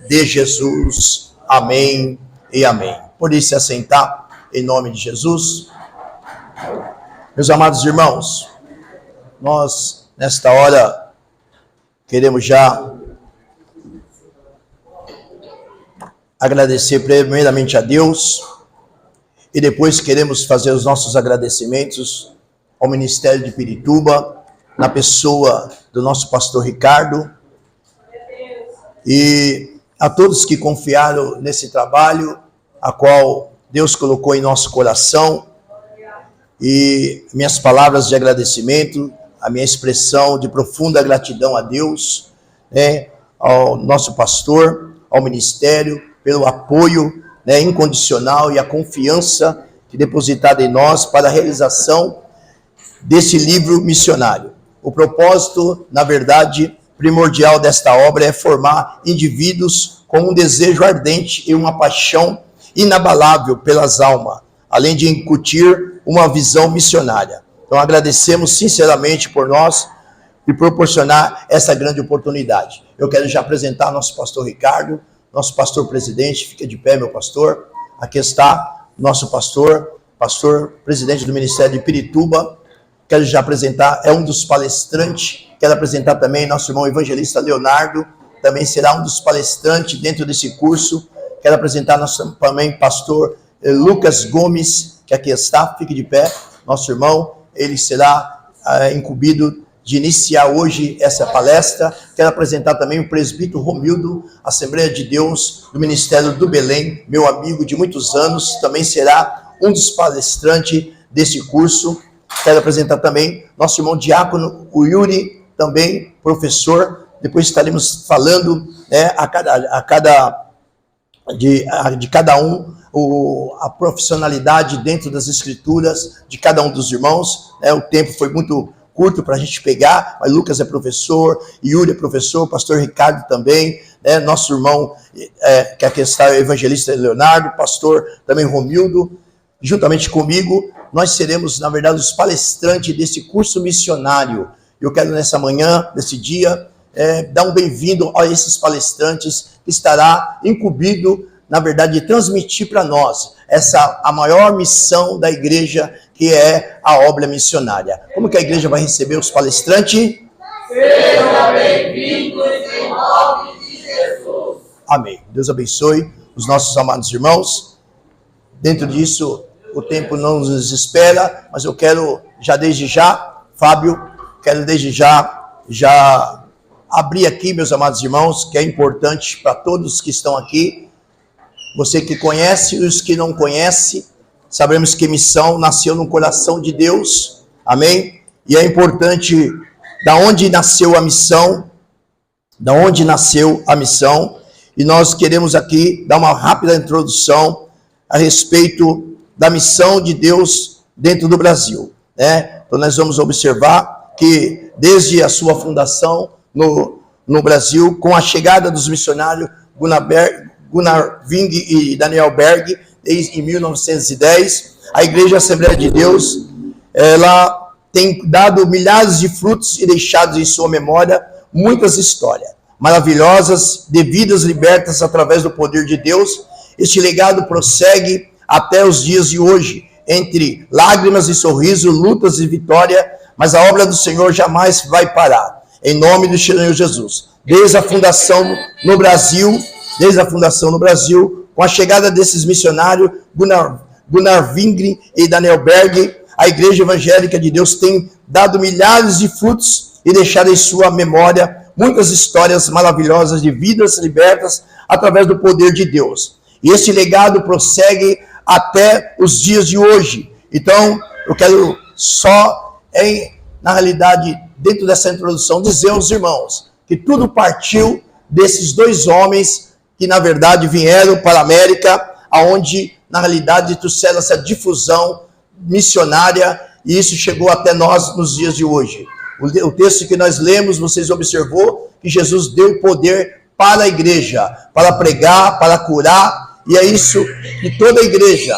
de Jesus. Amém e amém. Pode se assentar em nome de Jesus. Meus amados irmãos, nós nesta hora queremos já agradecer primeiramente a Deus e depois queremos fazer os nossos agradecimentos ao Ministério de Pirituba, na pessoa do nosso pastor Ricardo, e a todos que confiaram nesse trabalho, a qual Deus colocou em nosso coração, e minhas palavras de agradecimento, a minha expressão de profunda gratidão a Deus, ao nosso pastor, ao ministério, pelo apoio incondicional e a confiança depositada em nós para a realização desse livro missionário. O propósito, na verdade, primordial desta obra é formar indivíduos com um desejo ardente e uma paixão inabalável pelas almas, além de incutir uma visão missionária. Então agradecemos sinceramente por nós e proporcionar essa grande oportunidade. Eu quero já apresentar nosso pastor Ricardo, nosso pastor presidente. Fica de pé, meu pastor. Aqui está nosso pastor presidente do Ministério de Pirituba. Quero já apresentar, é um dos palestrantes. Quero apresentar também nosso irmão evangelista Leonardo, também será um dos palestrantes dentro desse curso. Quero apresentar nosso também pastor Lucas Gomes, que aqui está, fique de pé, nosso irmão. Ele será incumbido de iniciar hoje essa palestra. Quero apresentar também o presbítero Romildo, Assembleia de Deus do Ministério do Belém, meu amigo de muitos anos, também será um dos palestrantes desse curso. Quero apresentar também nosso irmão diácono, o Yuri, também professor. Depois estaremos falando de cada um, a profissionalidade dentro das escrituras de cada um dos irmãos. O tempo foi muito curto para a gente pegar, mas Lucas é professor, Yuri é professor, pastor Ricardo também, nosso irmão, que aqui está o evangelista Leonardo, pastor também Romildo, juntamente comigo, nós seremos, na verdade, os palestrantes desse curso missionário. Eu quero nessa manhã, nesse dia, dar um bem-vindo a esses palestrantes que estará incumbido, na verdade, de transmitir para nós a maior missão da igreja, que é a obra missionária. Como que a igreja vai receber os palestrantes? Sejam bem-vindos em nome de Jesus. Amém. Deus abençoe os nossos amados irmãos. Dentro disso, o tempo não nos espera, mas eu quero desde já, Fábio, desde já abrir aqui, meus amados irmãos, que é importante para todos que estão aqui. Você que conhece e os que não conhecem, sabemos que missão nasceu no coração de Deus, amém? E é importante da onde nasceu a missão, e nós queremos aqui dar uma rápida introdução a respeito da missão de Deus dentro do Brasil, Então nós vamos observar que desde a sua fundação no Brasil, com a chegada dos missionários Gunnar Ving e Daniel Berg, em 1910, a Igreja Assembleia de Deus, ela tem dado milhares de frutos e deixado em sua memória muitas histórias maravilhosas, de vidas libertas através do poder de Deus. Este legado prossegue até os dias de hoje, entre lágrimas e sorriso, lutas e vitória, mas a obra do Senhor jamais vai parar, em nome do Senhor Jesus. Desde a fundação no Brasil, com a chegada desses missionários, Gunnar Ving e Daniel Berg, a Igreja Evangélica de Deus tem dado milhares de frutos e deixado em sua memória muitas histórias maravilhosas de vidas libertas através do poder de Deus. E esse legado prossegue até os dias de hoje. Então, eu quero só, na realidade, dentro dessa introdução, dizer aos irmãos que tudo partiu desses dois homens que, na verdade, vieram para a América, aonde, na realidade, trouxeram essa difusão missionária, e isso chegou até nós nos dias de hoje. O texto que nós lemos, vocês observou que Jesus deu poder para a igreja, para pregar, para curar, e é isso que toda igreja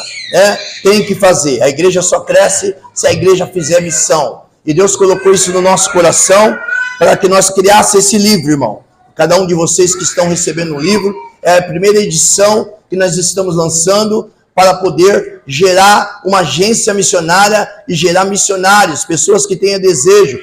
tem que fazer. A igreja só cresce se a igreja fizer missão. E Deus colocou isso no nosso coração para que nós criássemos esse livro, irmão. cada um de vocês que estão recebendo o livro. É a primeira edição que nós estamos lançando para poder gerar uma agência missionária e gerar missionários, pessoas que tenham desejo.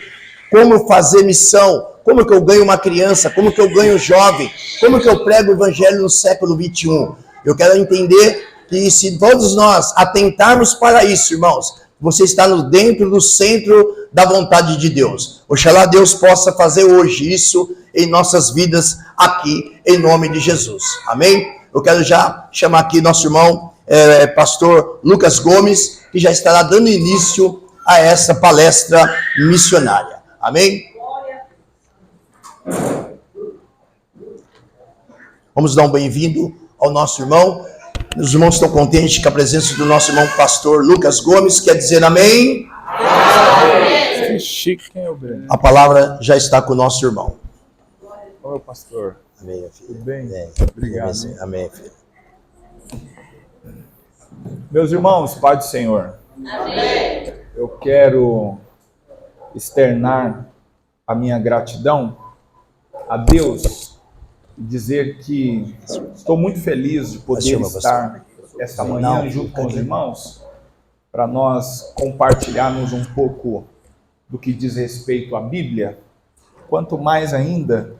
Como fazer missão, como que eu ganho uma criança, como que eu ganho um jovem, como que eu prego o evangelho no século 21. Eu quero entender que se todos nós atentarmos para isso, irmãos, você está dentro do centro da vontade de Deus. Oxalá Deus possa fazer hoje isso em nossas vidas aqui, em nome de Jesus. Amém? Eu quero já chamar aqui nosso irmão, pastor Lucas Gomes, que já estará dando início a essa palestra missionária. Amém? Vamos dar um bem-vindo ao nosso irmão. Os irmãos estão contentes com a presença do nosso irmão pastor Lucas Gomes. Quer dizer amém? Amém. Que chique, quem é o Breno? A palavra já está com o nosso irmão. Oi, pastor. Amém, filho. Tudo bem? Amém. Obrigado. Amém, filho. Meus irmãos, Pai do Senhor. Amém. Eu quero externar a minha gratidão a Deus e dizer que estou muito feliz de poder estar esta manhã junto com os irmãos para nós compartilharmos um pouco do que diz respeito à Bíblia. Quanto mais ainda,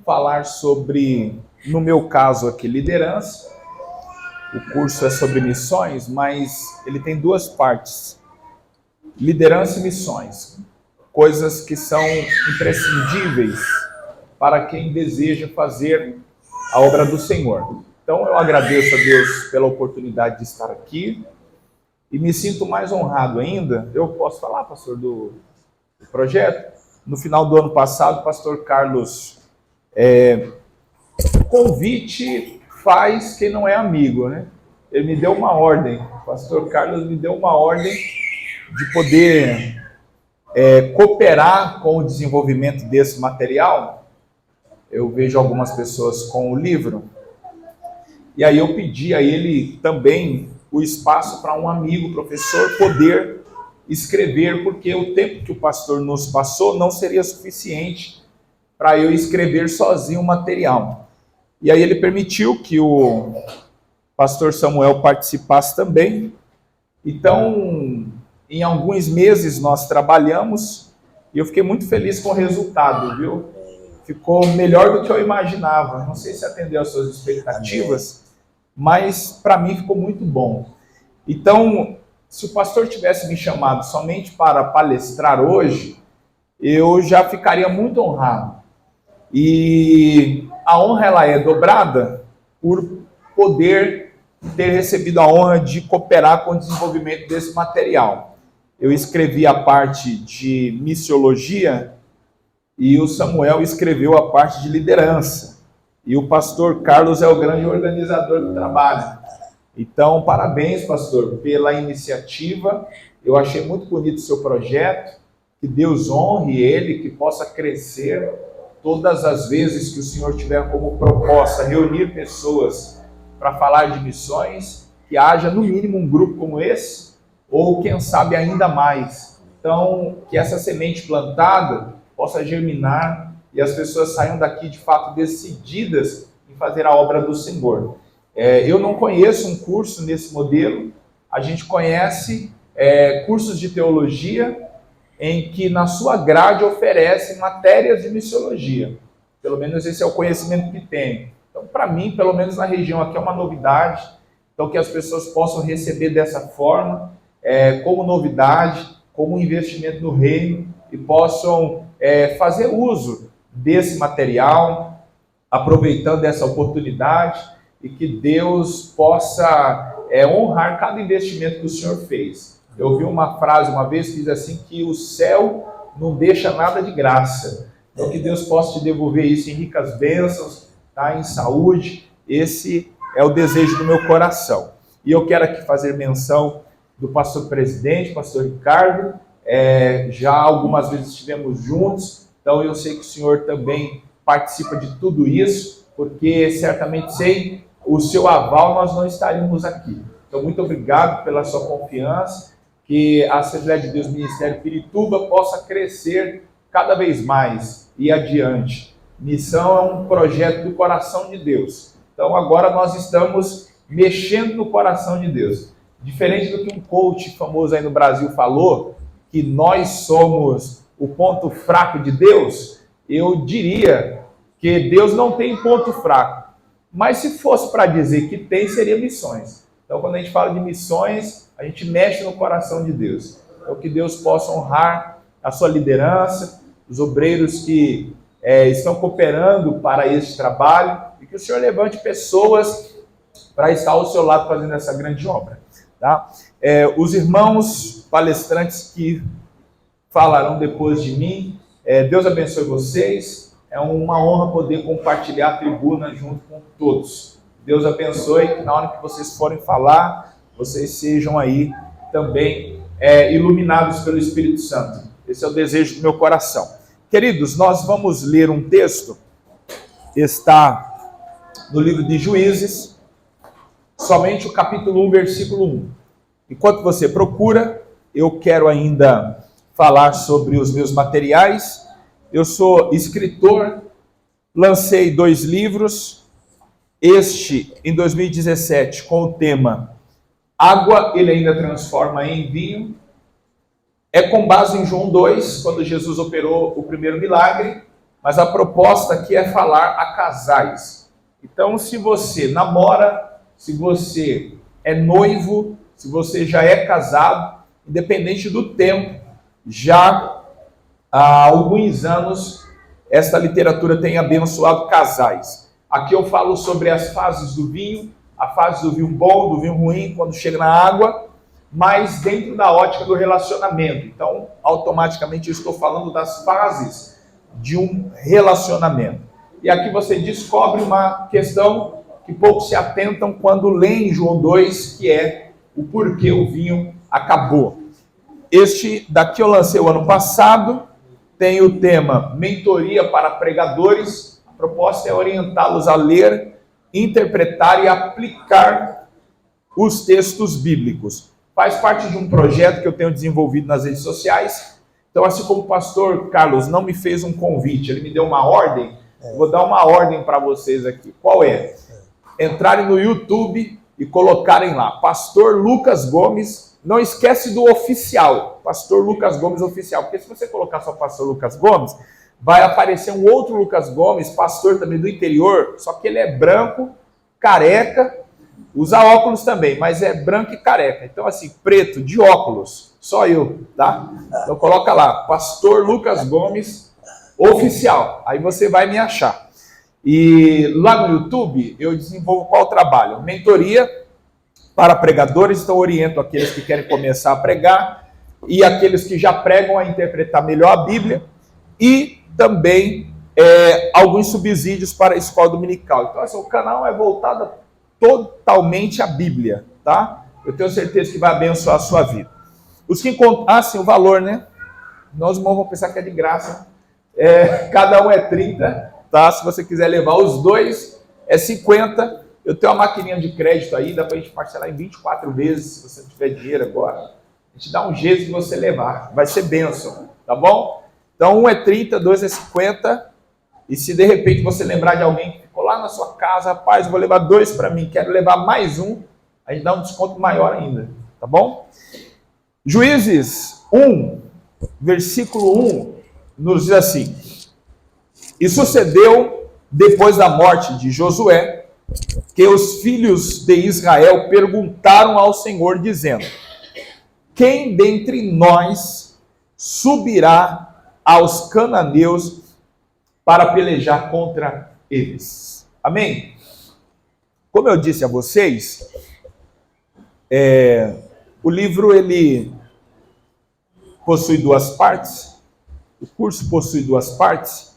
falar sobre, no meu caso aqui, liderança. O curso é sobre missões, mas ele tem duas partes. Liderança e missões. Coisas que são imprescindíveis para quem deseja fazer a obra do Senhor. Então eu agradeço a Deus pela oportunidade de estar aqui e me sinto mais honrado ainda. Eu posso falar, pastor, do projeto? No final do ano passado, o pastor Carlos, convite faz quem não é amigo, né? Ele me deu uma ordem, o pastor Carlos me deu uma ordem de poder cooperar com o desenvolvimento desse material. Eu vejo algumas pessoas com o livro, e aí eu pedi a ele também o espaço para um amigo, professor, poder escrever, porque o tempo que o pastor nos passou não seria suficiente para eu escrever sozinho o material. E aí ele permitiu que o pastor Samuel participasse também. Então, em alguns meses nós trabalhamos e eu fiquei muito feliz com o resultado, viu? Ficou melhor do que eu imaginava. Não sei se atendeu às suas expectativas, mas para mim ficou muito bom. Então, se o pastor tivesse me chamado somente para palestrar hoje, eu já ficaria muito honrado. E a honra ela é dobrada por poder ter recebido a honra de cooperar com o desenvolvimento desse material. Eu escrevi a parte de missiologia e o Samuel escreveu a parte de liderança. E o pastor Carlos é o grande organizador do trabalho. Então, parabéns, pastor, pela iniciativa. Eu achei muito bonito o seu projeto. Que Deus honre ele, que possa crescer todas as vezes que o Senhor tiver como proposta reunir pessoas para falar de missões, que haja no mínimo um grupo como esse, ou quem sabe ainda mais. Então, que essa semente plantada possa germinar e as pessoas saiam daqui de fato decididas em fazer a obra do Senhor. Eu não conheço um curso nesse modelo. A gente conhece cursos de teologia em que na sua grade oferece matérias de missiologia. Pelo menos esse é o conhecimento que tenho. Então, para mim, pelo menos na região aqui, é uma novidade. Então, que as pessoas possam receber dessa forma, como novidade, como um investimento no reino, e possam fazer uso desse material, aproveitando essa oportunidade, e que Deus possa honrar cada investimento que o Senhor fez. Eu ouvi uma frase uma vez que diz assim, que o céu não deixa nada de graça. Então que Deus possa te devolver isso em ricas bênçãos, tá? Em saúde. Esse é o desejo do meu coração. E eu quero aqui fazer menção do pastor presidente, pastor Ricardo. Já algumas vezes estivemos juntos, então eu sei que o senhor também participa de tudo isso, porque certamente sem o seu aval nós não estaríamos aqui. Então muito obrigado pela sua confiança, que a Assembleia de Deus Ministério Pirituba possa crescer cada vez mais e adiante. Missão é um projeto do coração de Deus. Então agora nós estamos mexendo no coração de Deus. Diferente do que um coach famoso aí no Brasil falou, que nós somos o ponto fraco de Deus, eu diria que Deus não tem ponto fraco. Mas se fosse para dizer que tem, seria missões. Então quando a gente fala de missões, a gente mexe no coração de Deus. Então que Deus possa honrar a sua liderança, os obreiros que estão cooperando para esse trabalho, e que o Senhor levante pessoas para estar ao seu lado fazendo essa grande obra. Tá? Os irmãos palestrantes que falarão depois de mim, Deus abençoe vocês, é uma honra poder compartilhar a tribuna junto com todos. Deus abençoe, que na hora que vocês forem falar, vocês sejam aí também iluminados pelo Espírito Santo. Esse é o desejo do meu coração. Queridos, nós vamos ler um texto, está no livro de Juízes, somente o capítulo 1, versículo 1. Enquanto você procura, eu quero ainda falar sobre os meus materiais. Eu sou escritor, lancei 2 livros, este em 2017 com o tema Água ele ainda transforma em vinho. É com base em João 2, quando Jesus operou o primeiro milagre, mas a proposta aqui é falar a casais. Então, se você namora, se você é noivo, se você já é casado, independente do tempo, já há alguns anos, esta literatura tem abençoado casais. Aqui eu falo sobre as fases do vinho, a fase do vinho bom, do vinho ruim, quando chega na água, mas dentro da ótica do relacionamento. Então, automaticamente eu estou falando das fases de um relacionamento. E aqui você descobre uma questão que poucos se atentam quando leem João 2, que é o porquê o vinho acabou. Este daqui eu lancei o ano passado, tem o tema Mentoria para Pregadores. A proposta é orientá-los a ler, interpretar e aplicar os textos bíblicos. Faz parte de um projeto que eu tenho desenvolvido nas redes sociais. Então, assim como o pastor Carlos não me fez um convite, ele me deu uma ordem, eu vou dar uma ordem para vocês aqui. Qual é? Entrarem no YouTube e colocarem lá, Pastor Lucas Gomes, não esquece do oficial, Pastor Lucas Gomes oficial, porque se você colocar só Pastor Lucas Gomes, vai aparecer um outro Lucas Gomes, pastor também do interior, só que ele é branco, careca, usa óculos também, mas é branco e careca. Então, assim, preto, de óculos, só eu, tá? Então, coloca lá, Pastor Lucas Gomes, oficial. Aí você vai me achar. E lá no YouTube, eu desenvolvo qual trabalho? Mentoria para pregadores. Então, oriento aqueles que querem começar a pregar e aqueles que já pregam a interpretar melhor a Bíblia. E também alguns subsídios para a escola dominical. Então, assim, o canal é voltado totalmente à Bíblia, tá? Eu tenho certeza que vai abençoar a sua vida. Os que encontram... sim, o valor, né? Nós vamos pensar que é de graça. Cada um é 30, tá? Se você quiser levar os dois, é 50. Eu tenho uma maquininha de crédito aí, dá pra gente parcelar em 24 vezes, se você não tiver dinheiro agora. A gente dá um jeito de você levar. Vai ser bênção, tá bom? Então, um é 30, dois é 50. E se de repente você lembrar de alguém que ficou lá na sua casa, rapaz, eu vou levar 2 para mim, quero levar mais um, a gente dá um desconto maior ainda, tá bom? Juízes 1, versículo 1, nos diz assim: E sucedeu, depois da morte de Josué, que os filhos de Israel perguntaram ao Senhor, dizendo: Quem dentre nós subirá aos cananeus para pelejar contra eles? Amém? Como eu disse a vocês, o livro ele possui 2 partes. O curso possui 2 partes.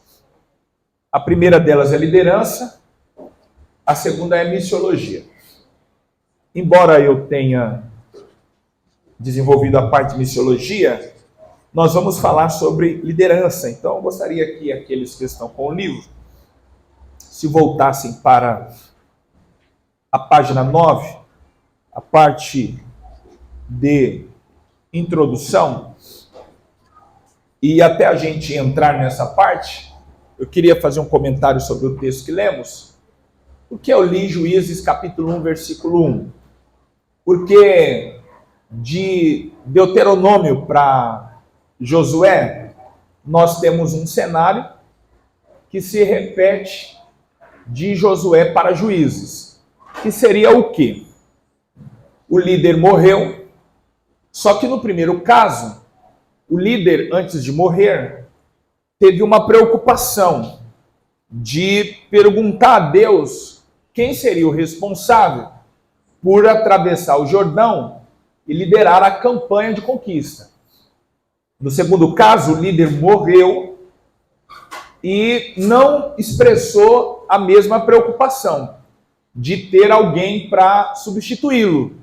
A primeira delas é liderança, a segunda é missiologia. Embora eu tenha desenvolvido a parte de missiologia, nós vamos falar sobre liderança. Então, eu gostaria que aqueles que estão com o livro se voltassem para a página 9, a parte de introdução, e até a gente entrar nessa parte, eu queria fazer um comentário sobre o texto que lemos. Por que eu li Juízes capítulo 1, versículo 1? Porque de Deuteronômio para Josué, nós temos um cenário que se repete de Josué para Juízes, que seria o quê? O líder morreu, só que no primeiro caso, o líder, antes de morrer, teve uma preocupação de perguntar a Deus quem seria o responsável por atravessar o Jordão e liderar a campanha de conquista. No segundo caso, o líder morreu e não expressou a mesma preocupação de ter alguém para substituí-lo.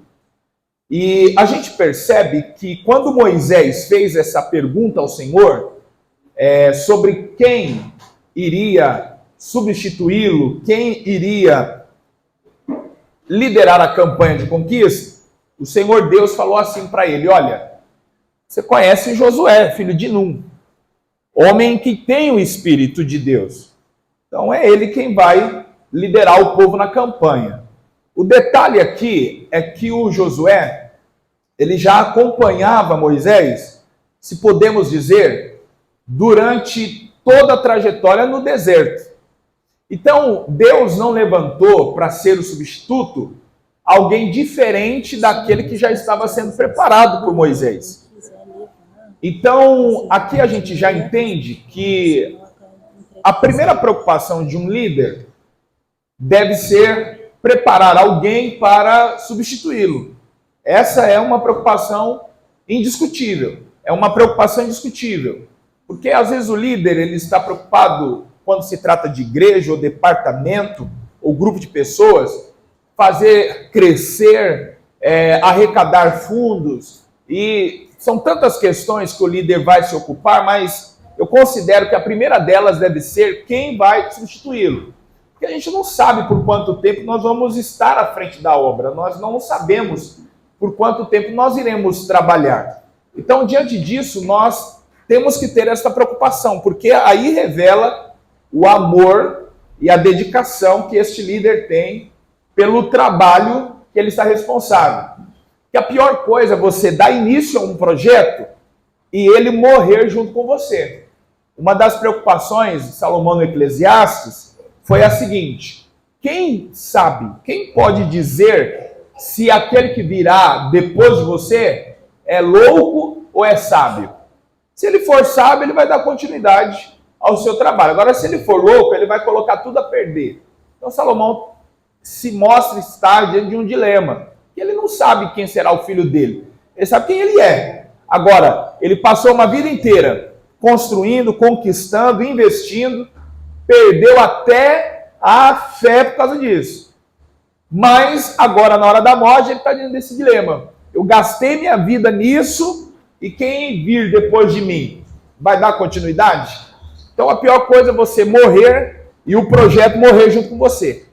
E a gente percebe que quando Moisés fez essa pergunta ao Senhor sobre quem iria substituí-lo, quem iria liderar a campanha de conquista, o Senhor Deus falou assim para ele: olha, você conhece Josué, filho de Num, homem que tem o Espírito de Deus. Então é ele quem vai liderar o povo na campanha. O detalhe aqui é que o Josué, ele já acompanhava Moisés, se podemos dizer, durante toda a trajetória no deserto. Então, Deus não levantou para ser o substituto alguém diferente daquele que já estava sendo preparado por Moisés. Então, aqui a gente já entende que a primeira preocupação de um líder deve ser preparar alguém para substituí-lo. Essa é uma preocupação indiscutível. É uma preocupação indiscutível. Porque às vezes o líder ele está preocupado, quando se trata de igreja ou departamento ou grupo de pessoas, fazer crescer, arrecadar fundos, e são tantas questões que o líder vai se ocupar, mas eu considero que a primeira delas deve ser quem vai substituí-lo. Porque a gente não sabe por quanto tempo nós vamos estar à frente da obra, nós não sabemos por quanto tempo nós iremos trabalhar. Então, diante disso, nós temos que ter essa preocupação, porque aí revela o amor e a dedicação que este líder tem pelo trabalho que ele está responsável. Que a pior coisa é você dar início a um projeto e ele morrer junto com você. Uma das preocupações de Salomão no Eclesiastes foi a seguinte: quem sabe, quem pode dizer se aquele que virá depois de você é louco ou é sábio? Se ele for sábio, ele vai dar continuidade ao seu trabalho. Agora, se ele for louco, ele vai colocar tudo a perder. Então, Salomão se mostra estar diante de um dilema. Ele não sabe quem será o filho dele. Ele sabe quem ele é. Agora, ele passou uma vida inteira construindo, conquistando, investindo, perdeu até a fé por causa disso. Mas, agora, na hora da morte, ele está diante desse dilema. Eu gastei minha vida nisso, e quem vir depois de mim vai dar continuidade? Então a pior coisa é você morrer e o projeto morrer junto com você.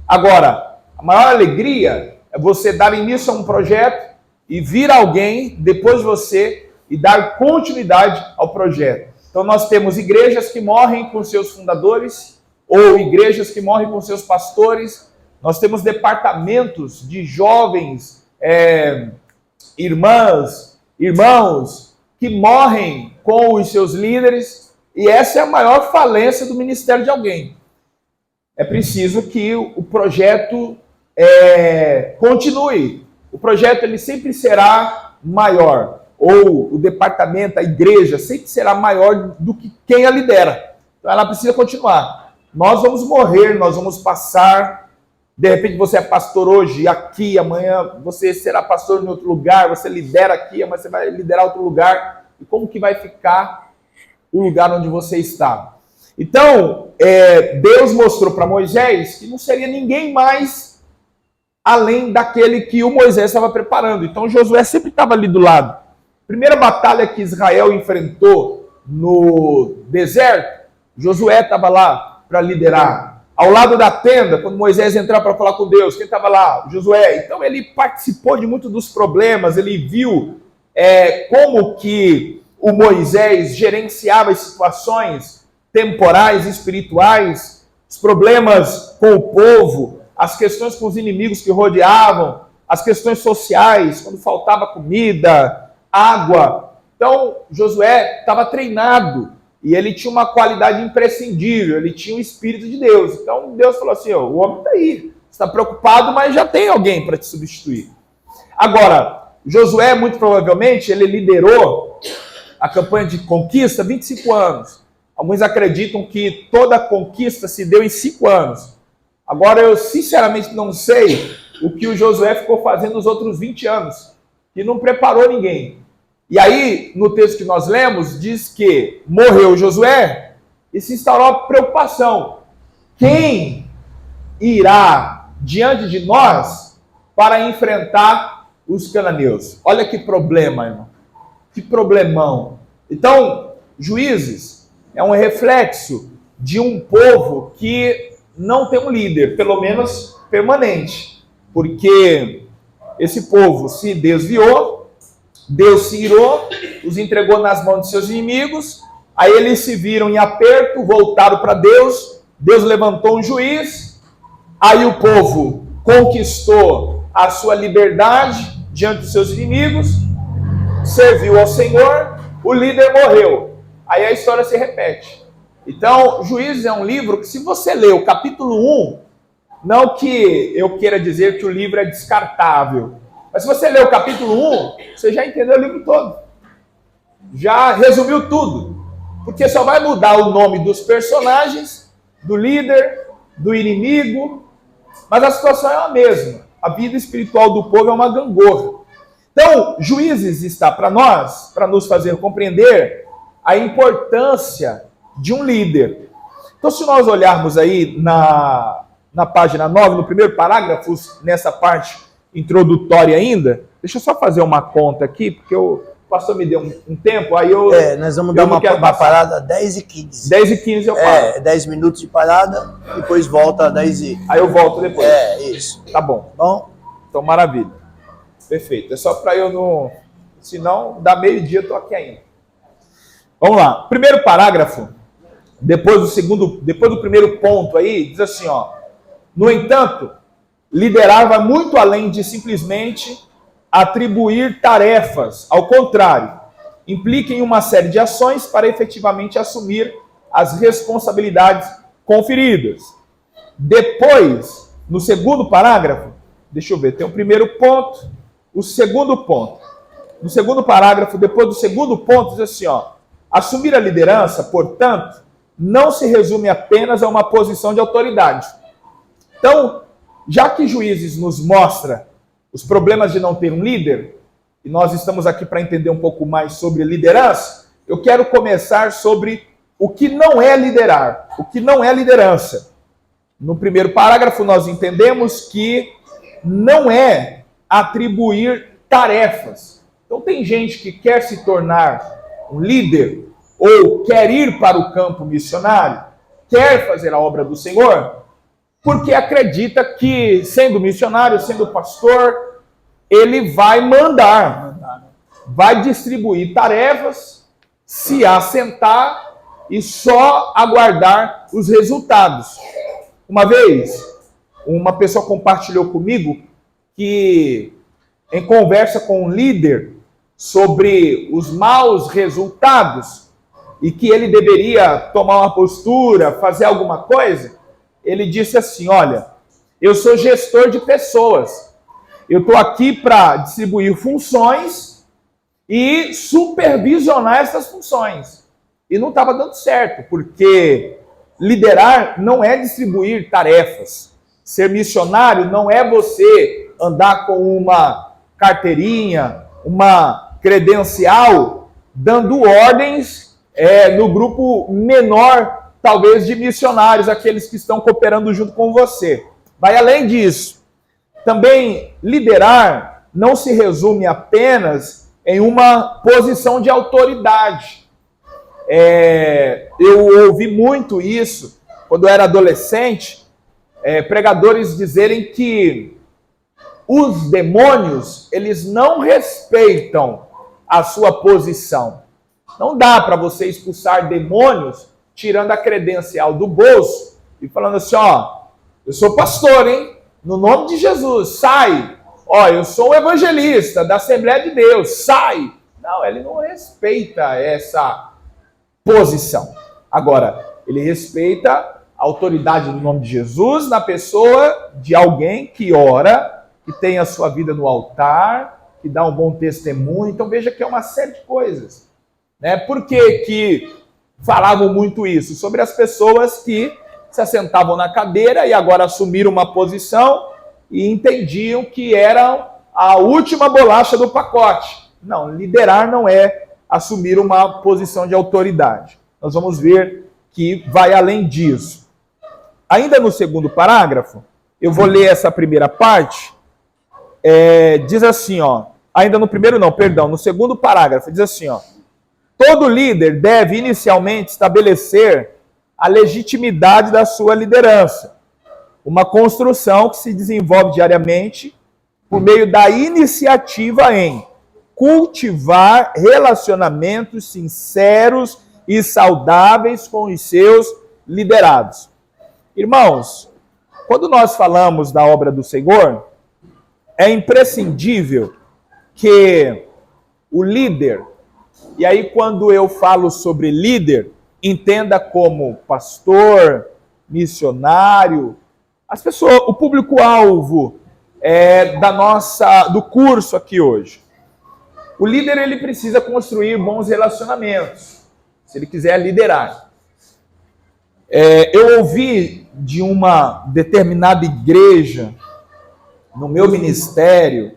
Agora, a maior alegria é você dar início a um projeto e vir alguém depois de você e dar continuidade ao projeto. Então nós temos igrejas que morrem com seus fundadores, ou igrejas que morrem com seus pastores. Nós temos departamentos de jovens, irmãos que morrem com os seus líderes, e essa é a maior falência do ministério de alguém. É preciso que o projeto continue. O projeto ele sempre será maior, ou o departamento, a igreja, sempre será maior do que quem a lidera. Então ela precisa continuar. Nós vamos morrer, nós vamos passar. De repente você é pastor hoje aqui, amanhã você será pastor em outro lugar, você lidera aqui, amanhã você vai liderar outro lugar. E como que vai ficar o lugar onde você está? Então, Deus mostrou para Moisés que não seria ninguém mais além daquele que o Moisés estava preparando. Então Josué sempre estava ali do lado. Primeira batalha que Israel enfrentou no deserto, Josué estava lá para liderar. Ao lado da tenda, quando Moisés entrava para falar com Deus, quem estava lá? Josué. Então ele participou de muitos dos problemas, ele viu como que o Moisés gerenciava as situações temporais, espirituais, os problemas com o povo, as questões com os inimigos que rodeavam, as questões sociais, quando faltava comida, água. Então, Josué estava treinado e ele tinha uma qualidade imprescindível, ele tinha o Espírito de Deus. Então, Deus falou assim, o homem está aí, está preocupado, mas já tem alguém para te substituir. Agora, Josué, muito provavelmente, ele liderou a campanha de conquista 25 anos. Alguns acreditam que toda a conquista se deu em 5 anos. Agora, eu sinceramente não sei o que o Josué ficou fazendo nos outros 20 anos, que não preparou ninguém. E aí, no texto que nós lemos, diz que morreu Josué e se instaurou a preocupação. Quem irá diante de nós para enfrentar os cananeus? Olha que problema, irmão. Que problemão. Então, Juízes é um reflexo de um povo que não tem um líder, pelo menos permanente. Porque esse povo se desviou, Deus se irou, os entregou nas mãos de seus inimigos, aí eles se viram em aperto, voltaram para Deus, Deus levantou um juiz, aí o povo conquistou a sua liberdade diante dos seus inimigos, serviu ao Senhor, o líder morreu. Aí a história se repete. Então, Juízes é um livro que, se você ler o capítulo 1, não que eu queira dizer que o livro é descartável, mas se você ler o capítulo 1, você já entendeu o livro todo. Já resumiu tudo. Porque só vai mudar o nome dos personagens, do líder, do inimigo, mas a situação é a mesma. A vida espiritual do povo é uma gangorra. Então, Juízes está para nós, para nos fazer compreender a importância de um líder. Então, se nós olharmos aí na página 9, no primeiro parágrafo, nessa parte introdutória ainda, deixa eu só fazer uma conta aqui, porque o pastor me deu um tempo, aí eu... nós vamos dar uma parada 10h15. 10h15 eu paro. 10 minutos de parada, depois volta a 10h. Aí eu volto depois. Isso. Tá bom. Bom? Então, maravilha. Perfeito. É só para eu não... Senão, dá meio-dia eu tô aqui ainda. Vamos lá. Primeiro parágrafo, depois do primeiro ponto aí, diz assim, ó. No entanto, liderar vai muito além de simplesmente atribuir tarefas. Ao contrário, implica em uma série de ações para efetivamente assumir as responsabilidades conferidas. Depois, no segundo parágrafo, deixa eu ver, tem o primeiro ponto, o segundo ponto. No segundo parágrafo, depois do segundo ponto, diz assim, ó. Assumir a liderança, portanto, não se resume apenas a uma posição de autoridade. Então, já que Juízes nos mostra os problemas de não ter um líder, e nós estamos aqui para entender um pouco mais sobre liderança, eu quero começar sobre o que não é liderar, o que não é liderança. No primeiro parágrafo, nós entendemos que não é atribuir tarefas. Então, tem gente que quer se tornar um líder, ou quer ir para o campo missionário, quer fazer a obra do Senhor, porque acredita que, sendo missionário, sendo pastor, ele vai mandar, vai distribuir tarefas, se assentar e só aguardar os resultados. Uma vez, uma pessoa compartilhou comigo que, em conversa com um líder sobre os maus resultados e que ele deveria tomar uma postura, fazer alguma coisa, ele disse assim, olha, eu sou gestor de pessoas, eu estou aqui para distribuir funções e supervisionar essas funções. E não estava dando certo, porque liderar não é distribuir tarefas. Ser missionário não é você andar com uma carteirinha, uma credencial, dando ordens no grupo menor, talvez, de missionários, aqueles que estão cooperando junto com você. Vai além disso. Também, liderar não se resume apenas em uma posição de autoridade. Eu ouvi muito isso, quando eu era adolescente, pregadores dizerem que os demônios, eles não respeitam a sua posição. Não dá para você expulsar demônios tirando a credencial do bolso e falando assim, ó, eu sou pastor, hein? No nome de Jesus, sai! Ó, eu sou um evangelista da Assembleia de Deus, sai! Não, ele não respeita essa posição. Agora, ele respeita a autoridade do nome de Jesus na pessoa de alguém que ora, que tem a sua vida no altar, que dá um bom testemunho. Então veja que é uma série de coisas. Né? Por que falavam muito isso? Sobre as pessoas que se assentavam na cadeira e agora assumiram uma posição e entendiam que eram a última bolacha do pacote. Não, liderar não é assumir uma posição de autoridade. Nós vamos ver que vai além disso. Ainda no segundo parágrafo, eu vou ler essa primeira parte, diz assim, ó, ainda no primeiro não, perdão, no segundo parágrafo, diz assim, ó, todo líder deve inicialmente estabelecer a legitimidade da sua liderança, uma construção que se desenvolve diariamente por meio da iniciativa em cultivar relacionamentos sinceros e saudáveis com os seus liderados. Irmãos, quando nós falamos da obra do Senhor, é imprescindível que o líder, e aí quando eu falo sobre líder, entenda como pastor, missionário, as pessoas, o público-alvo do curso aqui hoje. O líder, ele precisa construir bons relacionamentos, se ele quiser liderar. Eu ouvi de uma determinada igreja, no meu ministério,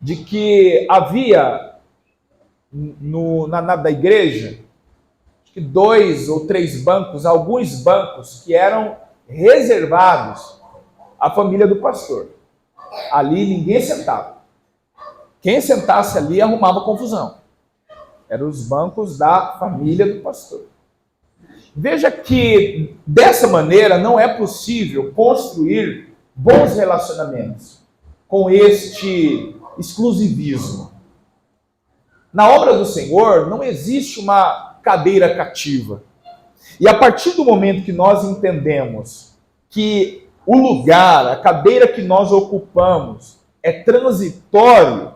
de que havia da igreja, acho que 2 ou 3 bancos, alguns bancos que eram reservados à família do pastor. Ali ninguém sentava. Quem sentasse ali arrumava confusão. Eram os bancos da família do pastor. Veja que, dessa maneira, não é possível construir bons relacionamentos com este exclusivismo. Na obra do Senhor, não existe uma cadeira cativa. E a partir do momento que nós entendemos que o lugar, a cadeira que nós ocupamos é transitório,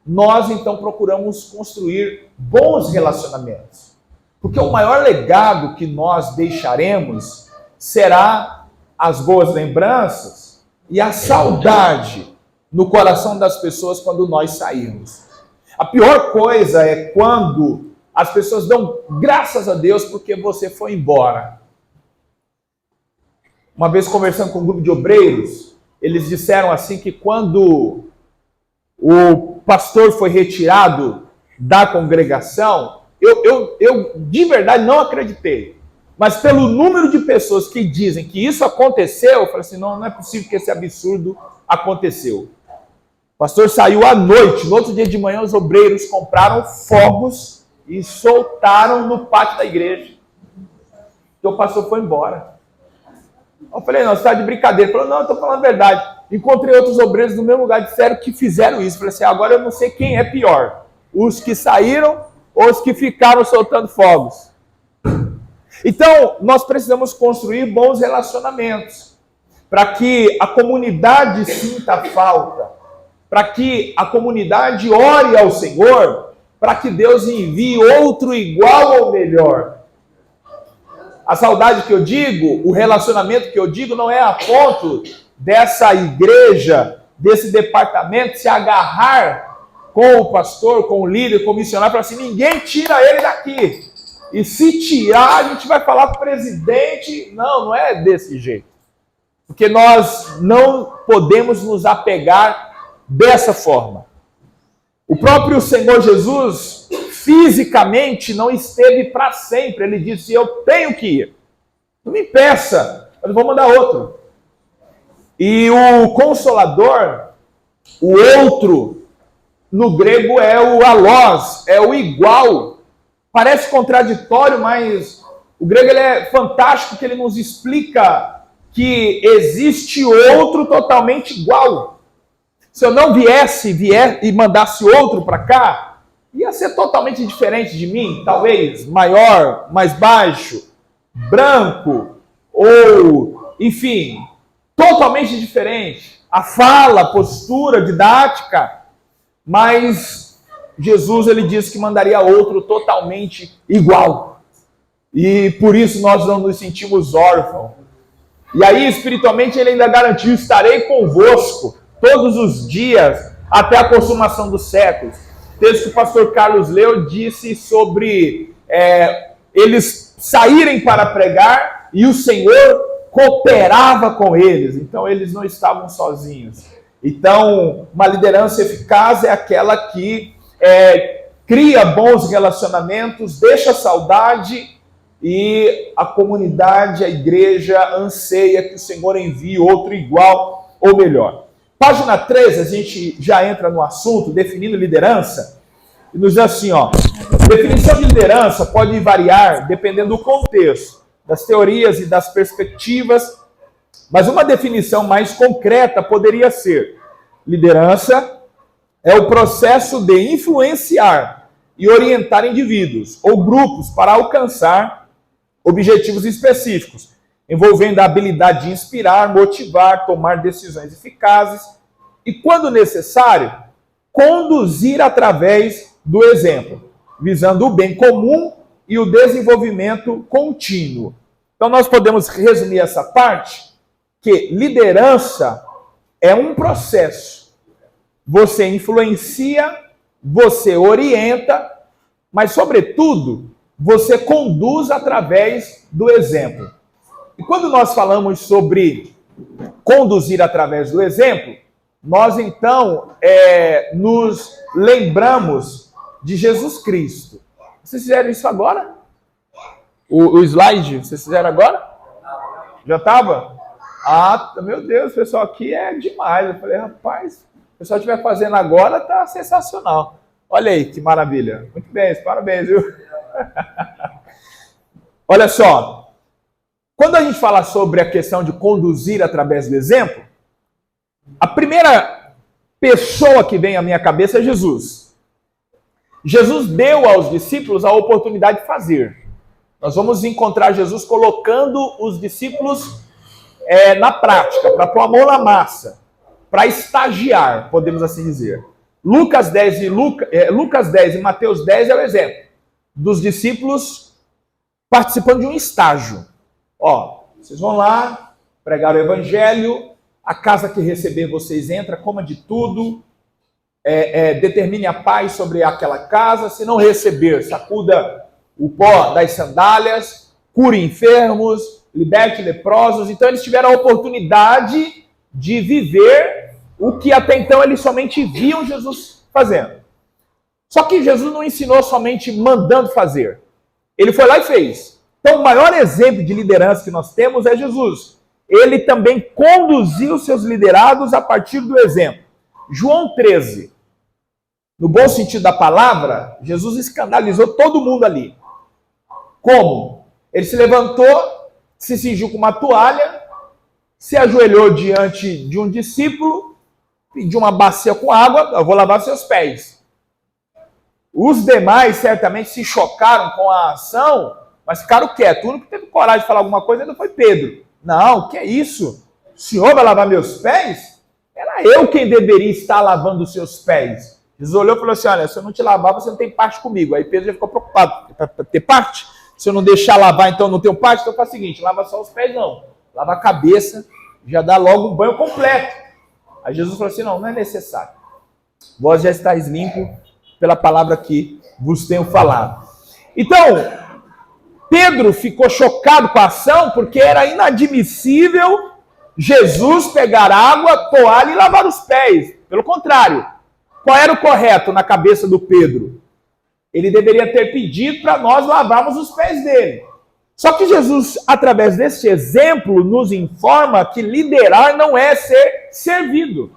nós então procuramos construir bons relacionamentos. Porque o maior legado que nós deixaremos será as boas lembranças e a saudade no coração das pessoas quando nós sairmos. A pior coisa é quando as pessoas dão graças a Deus porque você foi embora. Uma vez conversando com um grupo de obreiros, eles disseram assim que quando o pastor foi retirado da congregação, eu de verdade não acreditei. Mas pelo número de pessoas que dizem que isso aconteceu, eu falei assim, não é possível que esse absurdo aconteceu. O pastor saiu à noite, no outro dia de manhã os obreiros compraram fogos e soltaram no pátio da igreja. Então o pastor foi embora. Eu falei, não, você está de brincadeira. Ele falou, não, eu estou falando a verdade. Encontrei outros obreiros no mesmo lugar, disseram que fizeram isso. Eu falei assim, agora eu não sei quem é pior. Os que saíram ou os que ficaram soltando fogos. Então, nós precisamos construir bons relacionamentos para que a comunidade sinta a falta, para que a comunidade ore ao Senhor, para que Deus envie outro igual ou melhor. A saudade que eu digo, o relacionamento que eu digo, não é a ponto dessa igreja, desse departamento se agarrar com o pastor, com o líder, com o missionário, para assim, ninguém tira ele daqui. E se tirar, a gente vai falar com o presidente. Não é desse jeito. Porque nós não podemos nos apegar dessa forma. O próprio Senhor Jesus, fisicamente, não esteve para sempre. Ele disse, eu tenho que ir. Não me impeça, eu vou mandar outro. E o Consolador, o outro, no grego é o alós, é o igual. Parece contraditório, mas o grego ele é fantástico, que ele nos explica que existe outro totalmente igual. Se eu não vier e mandasse outro para cá, ia ser totalmente diferente de mim, talvez maior, mais baixo, branco, ou, enfim, totalmente diferente. A fala, a postura, didática, mas Jesus, ele disse que mandaria outro totalmente igual. E por isso nós não nos sentimos órfãos. E aí, espiritualmente, ele ainda garantiu: estarei convosco todos os dias, até a consumação dos séculos. O texto que o pastor Carlos leu disse sobre eles saírem para pregar e o Senhor cooperava com eles. Então, eles não estavam sozinhos. Então, uma liderança eficaz é aquela que cria bons relacionamentos, deixa saudade, e a comunidade, a igreja, anseia que o Senhor envie outro igual ou melhor. Página 13, a gente já entra no assunto, definindo liderança, e nos diz assim, ó: definição de liderança pode variar dependendo do contexto, das teorias e das perspectivas, mas uma definição mais concreta poderia ser: liderança é o processo de influenciar e orientar indivíduos ou grupos para alcançar objetivos específicos, envolvendo a habilidade de inspirar, motivar, tomar decisões eficazes e, quando necessário, conduzir através do exemplo, visando o bem comum e o desenvolvimento contínuo. Então, nós podemos resumir essa parte que liderança é um processo. Você influencia, você orienta, mas, sobretudo, você conduz através do exemplo. E quando nós falamos sobre conduzir através do exemplo, nós então nos lembramos de Jesus Cristo. Vocês fizeram isso agora? O slide, vocês fizeram agora? Já estava? Ah, meu Deus, o pessoal aqui é demais. Eu falei, rapaz, se o pessoal estiver fazendo agora, tá sensacional. Olha aí, que maravilha. Muito bem, parabéns, viu? Olha só, quando a gente fala sobre a questão de conduzir através do exemplo, a primeira pessoa que vem à minha cabeça é Jesus. Jesus deu aos discípulos a oportunidade de fazer. Nós vamos encontrar Jesus colocando os discípulos na prática, para pôr a mão na massa, para estagiar, podemos assim dizer. Lucas 10 e Mateus 10 é o exemplo dos discípulos participando de um estágio. Ó, vocês vão lá, pregar o evangelho, a casa que receber vocês entra, coma de tudo, determine a paz sobre aquela casa, se não receber, sacuda o pó das sandálias, cure enfermos, liberte leprosos. Então eles tiveram a oportunidade de viver o que até então eles somente viam Jesus fazendo. Só que Jesus não ensinou somente mandando fazer. Ele foi lá e fez. Então, o maior exemplo de liderança que nós temos é Jesus. Ele também conduziu seus liderados a partir do exemplo. João 13. No bom sentido da palavra, Jesus escandalizou todo mundo ali. Como? Ele se levantou, se cingiu com uma toalha, se ajoelhou diante de um discípulo, pediu uma bacia com água: eu vou lavar seus pés. Os demais certamente se chocaram com a ação, mas ficaram quietos. O único que teve coragem de falar alguma coisa ainda foi Pedro. Não, que é isso? O senhor vai lavar meus pés? Era eu quem deveria estar lavando os seus pés. Jesus olhou e falou assim: olha, se eu não te lavar, você não tem parte comigo. Aí Pedro já ficou preocupado. Para ter parte? Se eu não deixar lavar, então não tenho parte? Então faz o seguinte: lava só os pés, não. Lava a cabeça, já dá logo um banho completo. Aí Jesus falou assim: não é necessário. Vós já estáis limpo pela palavra que vos tenho falado. Então, Pedro ficou chocado com a ação, porque era inadmissível Jesus pegar água, toalha e lavar os pés. Pelo contrário, qual era o correto na cabeça do Pedro? Ele deveria ter pedido para nós lavarmos os pés dele. Só que Jesus, através desse exemplo, nos informa que liderar não é ser servido.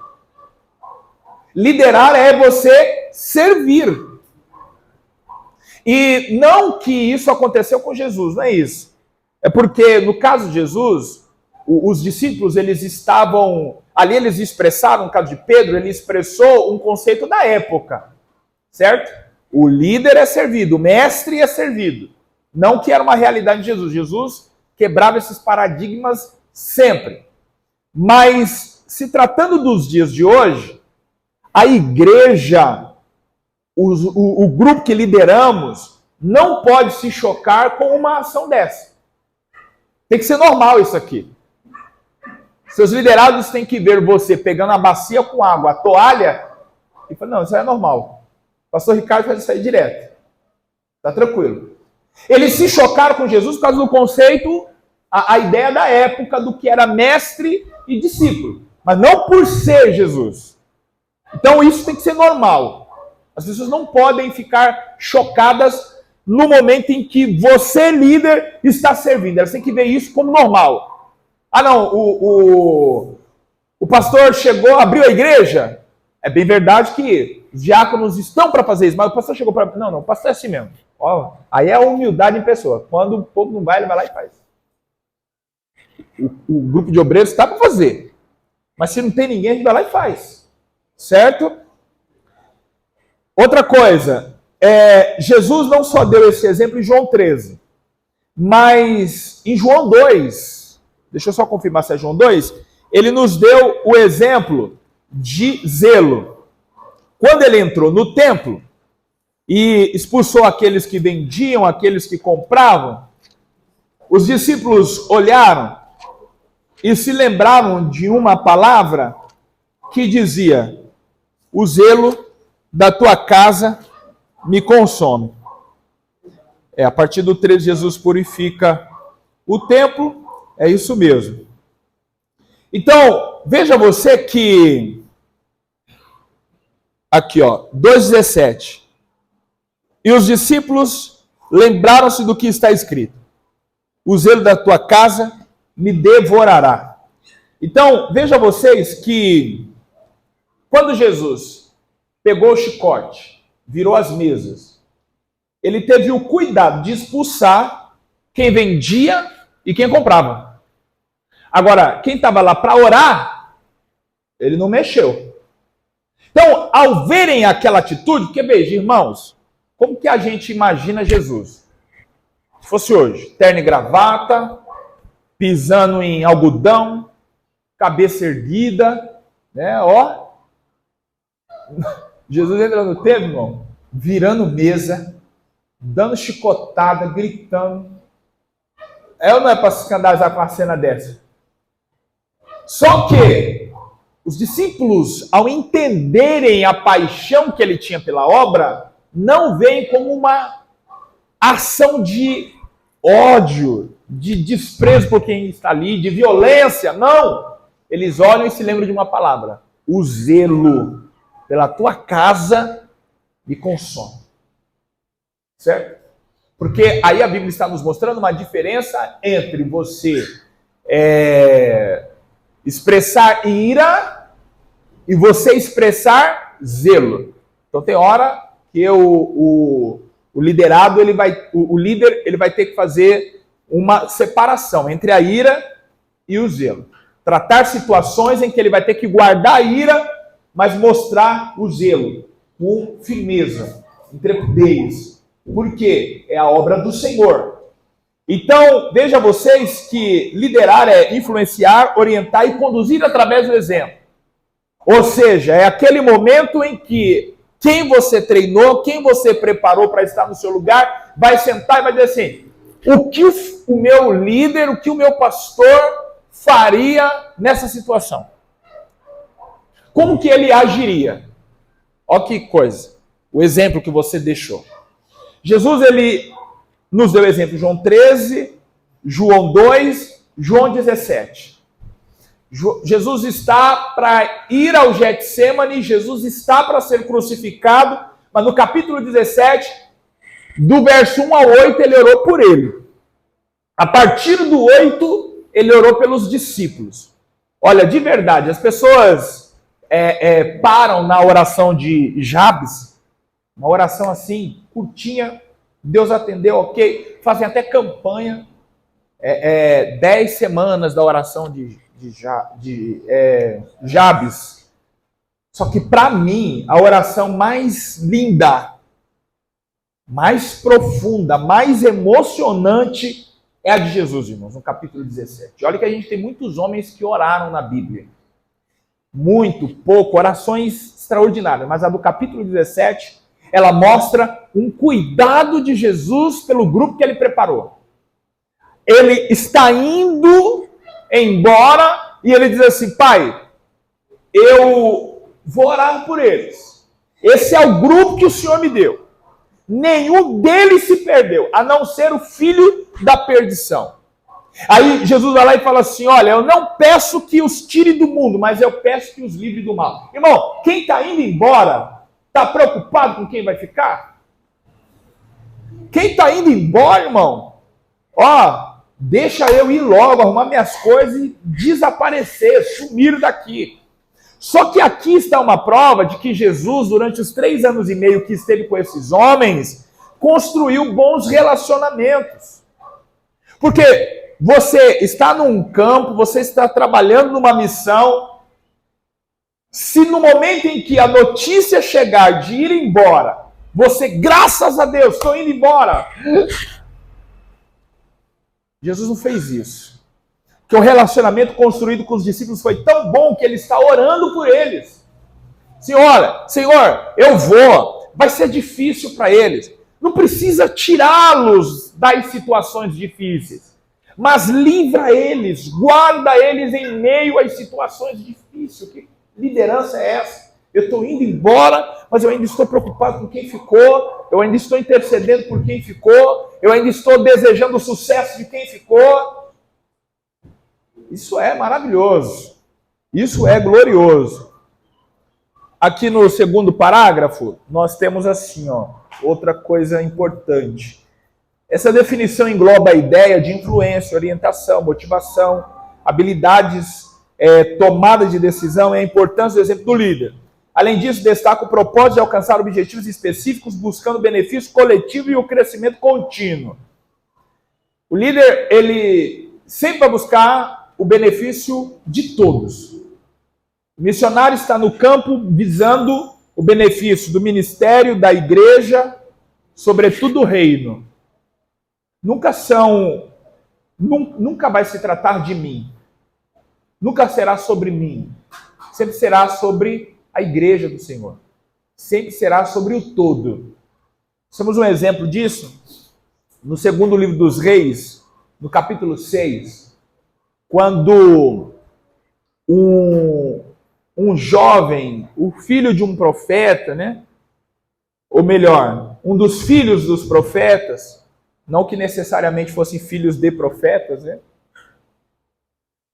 Liderar é você servir. E não que isso aconteceu com Jesus, não é isso. É porque, no caso de Jesus, os discípulos, eles estavam... Ali eles expressaram, no caso de Pedro, ele expressou um conceito da época, certo? O líder é servido, o mestre é servido. Não que era uma realidade de Jesus. Jesus quebrava esses paradigmas sempre. Mas, se tratando dos dias de hoje, a igreja, o grupo que lideramos, não pode se chocar com uma ação dessa. Tem que ser normal isso aqui. Seus liderados têm que ver você pegando a bacia com água, a toalha, e falar, não, isso aí é normal. O pastor Ricardo faz isso aí direto. Tá tranquilo. Eles se chocaram com Jesus por causa do conceito, a ideia da época do que era mestre e discípulo. Mas não por ser Jesus. Então isso tem que ser normal. As pessoas não podem ficar chocadas no momento em que você, líder, está servindo. Elas têm que ver isso como normal. Ah, não, o pastor chegou, abriu a igreja. É bem verdade que os diáconos estão para fazer isso, mas o pastor chegou para... Não, o pastor é assim mesmo. Ó, aí é a humildade em pessoa. Quando o povo não vai, ele vai lá e faz. O grupo de obreiros está para fazer. Mas se não tem ninguém, a gente vai lá e faz. Certo? Outra coisa, Jesus não só deu esse exemplo em João 13, mas em João 2, deixa eu só confirmar se é João 2, ele nos deu o exemplo de zelo. Quando ele entrou no templo e expulsou aqueles que vendiam, aqueles que compravam, os discípulos olharam e se lembraram de uma palavra que dizia: o zelo da tua casa me consome. A partir do 13, Jesus purifica o templo, é isso mesmo. Então, veja você que, aqui ó, 2,17. E os discípulos lembraram-se do que está escrito: o zelo da tua casa me devorará. Então, veja vocês que, quando Jesus pegou o chicote, virou as mesas, ele teve o cuidado de expulsar quem vendia e quem comprava. Agora, quem estava lá para orar, ele não mexeu. Então, ao verem aquela atitude, porque veja, irmãos, como que a gente imagina Jesus? Se fosse hoje, terno e gravata, pisando em algodão, cabeça erguida, né, ó. Jesus entra no templo, irmão, virando mesa, dando chicotada, gritando. Ou não é para se escandalizar com uma cena dessa? Só que os discípulos, ao entenderem a paixão que ele tinha pela obra, não veem como uma ação de ódio, de desprezo por quem está ali, de violência. Não! Eles olham e se lembram de uma palavra: o zelo pela tua casa me consome. Certo? Porque aí a Bíblia está nos mostrando uma diferença entre você expressar ira e você expressar zelo. Então tem hora que o liderado, o líder, ele vai ter que fazer uma separação entre a ira e o zelo. Tratar situações em que ele vai ter que guardar a ira, mas mostrar o zelo com firmeza, intrepidez. Porque é a obra do Senhor. Então, veja vocês que liderar é influenciar, orientar e conduzir através do exemplo. Ou seja, é aquele momento em que quem você treinou, quem você preparou para estar no seu lugar, vai sentar e vai dizer assim: o que o meu líder, o que o meu pastor faria nessa situação? Como que ele agiria? Olha que coisa, o exemplo que você deixou. Jesus, ele nos deu exemplo João 13, João 2, João 17. Jesus está para ir ao Getsemane, Jesus está para ser crucificado, mas no capítulo 17, do verso 1 ao 8, ele orou por ele. A partir do 8, ele orou pelos discípulos. Olha, de verdade, as pessoas param na oração de Jabes, uma oração assim, curtinha, Deus atendeu, ok, fazem até campanha, 10 semanas da oração de Jabes. Só que para mim, a oração mais linda mais profunda, mais emocionante é a de Jesus, irmãos, no capítulo 17. Olha que a gente tem muitos homens que oraram na Bíblia. Muito, pouco, orações extraordinárias. Mas a do capítulo 17, ela mostra um cuidado de Jesus pelo grupo que ele preparou. Ele está indo embora e ele diz assim: Pai, eu vou orar por eles. Esse é o grupo que o Senhor me deu. Nenhum deles se perdeu, a não ser o filho da perdição. Aí Jesus vai lá e fala assim: olha, eu não peço que os tire do mundo, mas eu peço que os livre do mal. Irmão, quem está indo embora, está preocupado com quem vai ficar? Quem está indo embora, irmão, ó, deixa eu ir logo, arrumar minhas coisas e desaparecer, sumir daqui. Só que aqui está uma prova de que Jesus, durante os 3 anos e meio que esteve com esses homens, construiu bons relacionamentos. Porque você está num campo, você está trabalhando numa missão. Se no momento em que a notícia chegar de ir embora, você, graças a Deus, estou indo embora. Jesus não fez isso. Que o relacionamento construído com os discípulos foi tão bom que ele está orando por eles. Senhor, eu vou. Vai ser difícil para eles. Não precisa tirá-los das situações difíceis. Mas livra eles, guarda eles em meio às situações difíceis. Que liderança é essa? Eu estou indo embora, mas eu ainda estou preocupado com quem ficou. Eu ainda estou intercedendo por quem ficou. Eu ainda estou desejando o sucesso de quem ficou. Isso é maravilhoso. Isso é glorioso. Aqui no segundo parágrafo, nós temos assim, ó, outra coisa importante. Essa definição engloba a ideia de influência, orientação, motivação, habilidades, tomada de decisão e a importância do exemplo do líder. Além disso, destaca o propósito de alcançar objetivos específicos, buscando o benefício coletivo e o crescimento contínuo. O líder, ele sempre vai buscar o benefício de todos. O missionário está no campo visando o benefício do ministério, da igreja, sobretudo do reino. Nunca vai se tratar de mim. Nunca será sobre mim. Sempre será sobre a igreja do Senhor. Sempre será sobre o todo. Temos um exemplo disso no segundo livro dos Reis, no capítulo 6. Quando um jovem, o filho de um profeta, né? Ou melhor, um dos filhos dos profetas, não que necessariamente fossem filhos de profetas, né?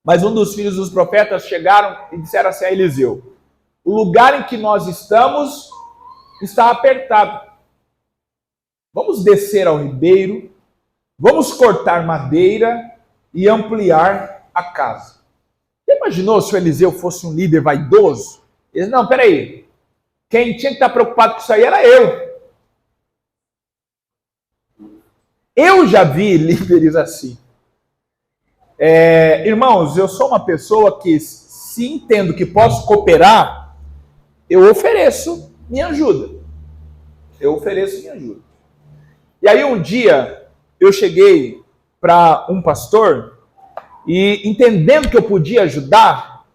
Mas um dos filhos dos profetas chegaram e disseram assim a Eliseu: o lugar em que nós estamos está apertado. Vamos descer ao ribeiro, vamos cortar madeira e ampliar a casa. Você imaginou se o Eliseu fosse um líder vaidoso? Ele disse: não, peraí. Quem tinha que estar preocupado com isso aí era eu. Eu já vi líderes assim. Irmãos, eu sou uma pessoa que, se entendo que posso cooperar, eu ofereço minha ajuda. E aí um dia eu cheguei para um pastor e, entendendo que eu podia ajudar,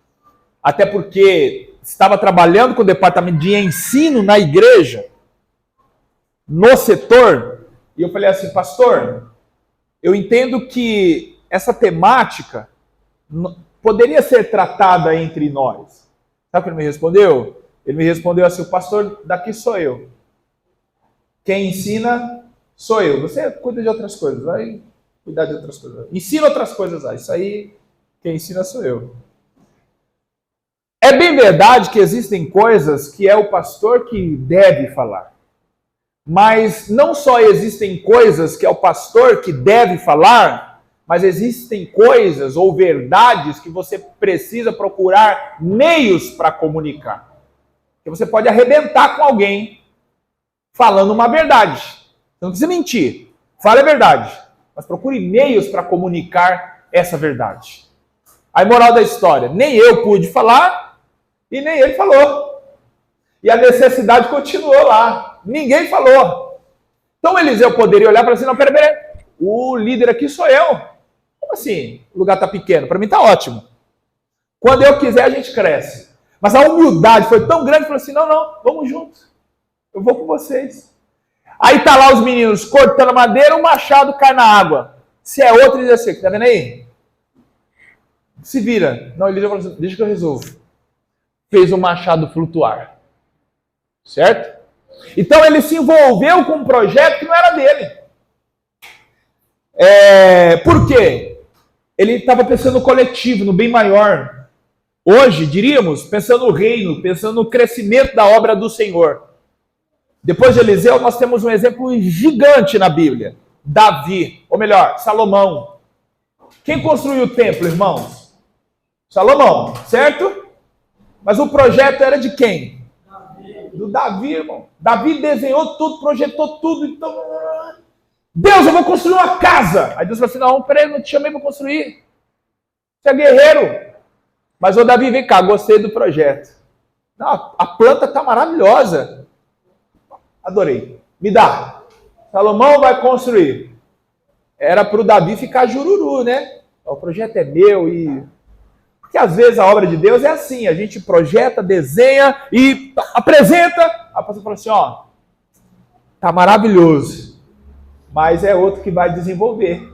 até porque estava trabalhando com o departamento de ensino na igreja, no setor, e eu falei assim: pastor, eu entendo que essa temática poderia ser tratada entre nós. Sabe o que ele me respondeu? Ele me respondeu assim: o pastor daqui sou eu. Quem ensina sou eu. Você cuida de outras coisas, vai cuidar de outras coisas. Ensina outras coisas lá. Isso aí, quem ensina sou eu. É bem verdade que existem coisas que é o pastor que deve falar. Mas não só existem coisas que é o pastor que deve falar, mas existem coisas ou verdades que você precisa procurar meios para comunicar. Porque você pode arrebentar com alguém falando uma verdade. Você não precisa mentir. Fale a verdade. Mas procure meios para comunicar essa verdade. Aí, moral da história: nem eu pude falar e nem ele falou. E a necessidade continuou lá. Ninguém falou. Então Eliseu poderia olhar e falar assim, não, peraí, o líder aqui sou eu. Como assim? O lugar está pequeno, para mim está ótimo. Quando eu quiser a gente cresce. Mas a humildade foi tão grande, falou assim, não, vamos juntos. Eu vou com vocês. Aí tá lá os meninos cortando madeira, o machado cai na água. Se é outro, diz assim, tá vendo aí? Se vira. Não, Eliseu falou assim, deixa que eu resolvo. Fez o machado flutuar. Certo? Então ele se envolveu com um projeto que não era dele. Por quê? Ele estava pensando no coletivo, no bem maior. Hoje, diríamos, pensando no reino, pensando no crescimento da obra do Senhor. Depois de Eliseu, nós temos um exemplo gigante na Bíblia. Davi, ou melhor, Salomão. Quem construiu o templo, irmãos? Salomão, certo? Mas o projeto era de quem? Do Davi, irmão. Davi desenhou tudo, projetou tudo. Então, Deus, eu vou construir uma casa. Aí Deus falou assim, não, peraí, não te chamei para construir. Você é guerreiro. Mas, ô Davi, vem cá, gostei do projeto. Não, a planta está maravilhosa. Adorei. Me dá. Salomão vai construir. Era para o Davi ficar jururu, né? O projeto é meu e... Porque às vezes a obra de Deus é assim, a gente projeta, desenha e apresenta. A pessoa fala assim, ó, tá maravilhoso, mas é outro que vai desenvolver.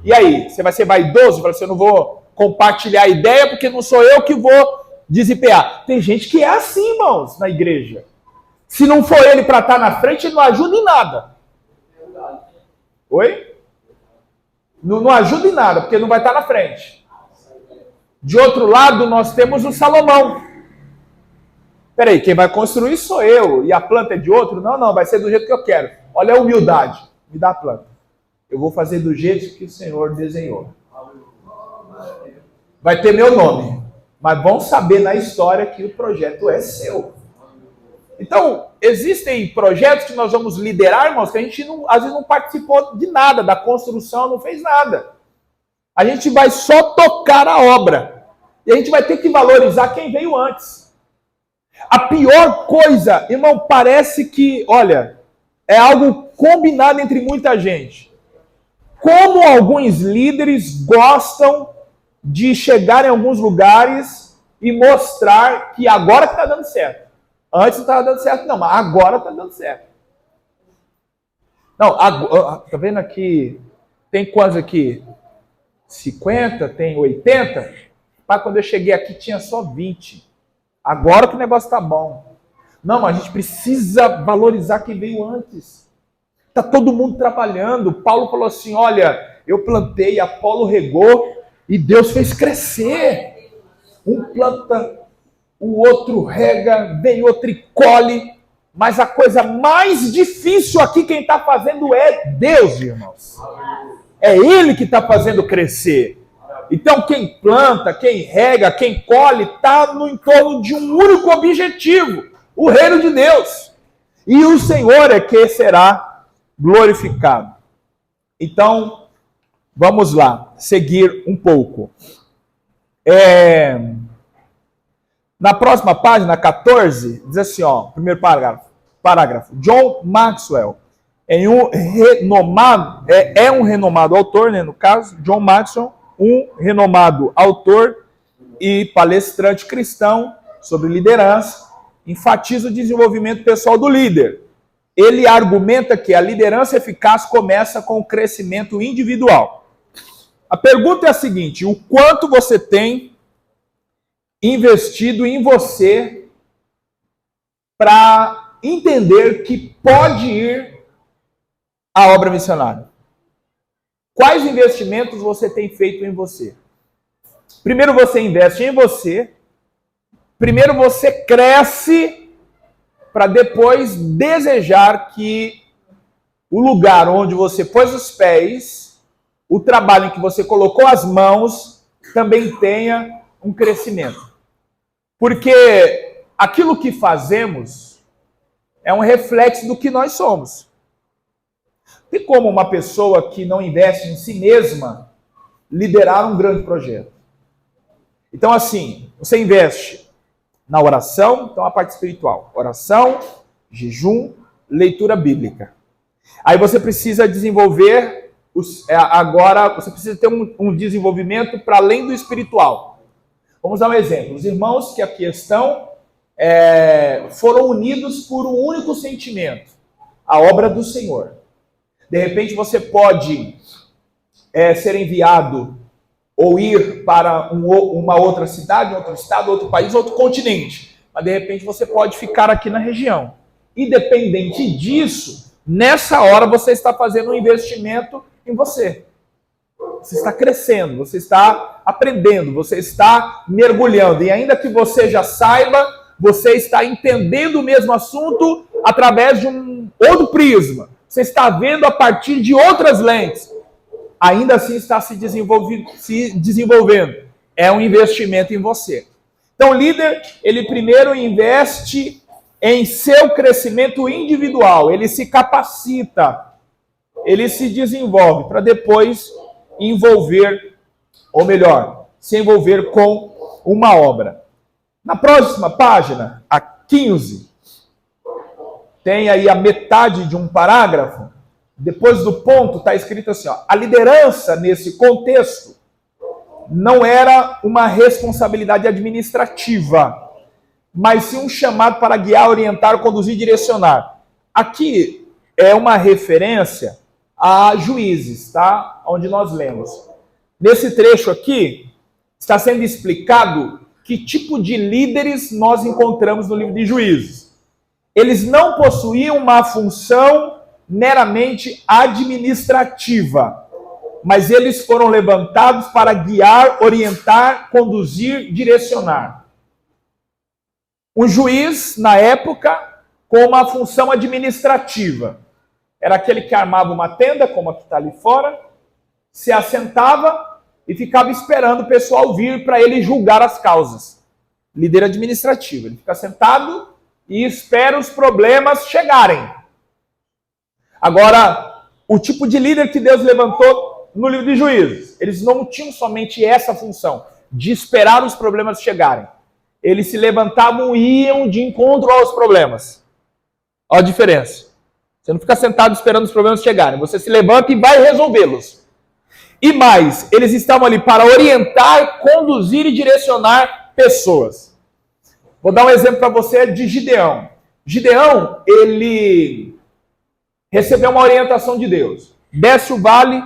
E aí, você vai ser vaidoso? Fala assim, eu não vou compartilhar a ideia porque não sou eu que vou desempenhar. Tem gente que é assim, irmãos, na igreja. Se não for ele para estar na frente, ele não ajuda em nada. Oi? Não ajuda em nada, porque não vai estar na frente. De outro lado, nós temos o Salomão. Peraí, quem vai construir sou eu, e a planta é de outro? Não, vai ser do jeito que eu quero. Olha a humildade, me dá a planta. Eu vou fazer do jeito que o Senhor desenhou. Vai ter meu nome, mas vão saber na história que o projeto é seu. Então, existem projetos que nós vamos liderar, irmãos, que a gente às vezes não participou de nada, da construção, não fez nada. A gente vai só tocar a obra. E a gente vai ter que valorizar quem veio antes. A pior coisa, irmão, parece que, olha, é algo combinado entre muita gente. Como alguns líderes gostam de chegar em alguns lugares e mostrar que agora que está dando certo. Antes não estava dando certo, não, mas agora está dando certo. Não, tá vendo aqui? Tem quantos aqui? 50, tem 80. Mas quando eu cheguei aqui tinha só 20. Agora que o negócio tá bom. Não, mas a gente precisa valorizar quem veio antes. Tá todo mundo trabalhando. Paulo falou assim, olha, eu plantei, Apolo regou e Deus fez crescer. Um planta, o outro rega, vem outro e colhe. Mas a coisa mais difícil aqui quem está fazendo é Deus, irmãos. É Ele que está fazendo crescer. Então quem planta, quem rega, quem colhe, está no entorno de um único objetivo, o reino de Deus. E o Senhor é que será glorificado. Então, vamos lá, seguir um pouco. Na próxima página, 14, diz assim, ó, primeiro parágrafo. John Maxwell é um renomado autor, né, no caso, John Maxwell, um renomado autor e palestrante cristão sobre liderança, enfatiza o desenvolvimento pessoal do líder. Ele argumenta que a liderança eficaz começa com o crescimento individual. A pergunta é a seguinte, o quanto você tem investido em você para entender que pode ir à obra missionária? Quais investimentos você tem feito em você? Primeiro você investe em você. Primeiro você cresce para depois desejar que o lugar onde você pôs os pés, o trabalho em que você colocou as mãos, também tenha um crescimento. Porque aquilo que fazemos é um reflexo do que nós somos. Tem como uma pessoa que não investe em si mesma liderar um grande projeto? Então, assim, você investe na oração, então a parte espiritual. Oração, jejum, leitura bíblica. Aí você precisa desenvolver, agora você precisa ter um desenvolvimento para além do espiritual. Vamos dar um exemplo. Os irmãos que aqui estão foram unidos por um único sentimento, a obra do Senhor. De repente você pode ser enviado ou ir para uma outra cidade, outro estado, outro país, outro continente. Mas de repente você pode ficar aqui na região. Independente disso, nessa hora você está fazendo um investimento em você. Você está crescendo, você está aprendendo, você está mergulhando. E ainda que você já saiba, você está entendendo o mesmo assunto através de um outro prisma. Você está vendo a partir de outras lentes. Ainda assim está se desenvolvendo. É um investimento em você. Então o líder, ele primeiro investe em seu crescimento individual. Ele se capacita, ele se desenvolve para depois envolver, ou melhor, se envolver com uma obra. Na próxima página, a 15, tem aí a metade de um parágrafo. Depois do ponto está escrito assim, ó, a liderança nesse contexto não era uma responsabilidade administrativa, mas sim um chamado para guiar, orientar, conduzir e direcionar. Aqui é uma referência a Juízes, tá? Onde nós lemos. Nesse trecho aqui, está sendo explicado que tipo de líderes nós encontramos no livro de Juízes. Eles não possuíam uma função meramente administrativa, mas eles foram levantados para guiar, orientar, conduzir, direcionar. Um juiz, na época, com uma função administrativa. Era aquele que armava uma tenda, como a que está ali fora, se assentava e ficava esperando o pessoal vir para ele julgar as causas. Líder administrativo. Ele fica sentado e espera os problemas chegarem. Agora, o tipo de líder que Deus levantou no livro de Juízes, eles não tinham somente essa função, de esperar os problemas chegarem. Eles se levantavam e iam de encontro aos problemas. Olha a diferença. Você não fica sentado esperando os problemas chegarem. Você se levanta e vai resolvê-los. E mais, eles estavam ali para orientar, conduzir e direcionar pessoas. Vou dar um exemplo para você de Gideão. Gideão, ele recebeu uma orientação de Deus. Desce o vale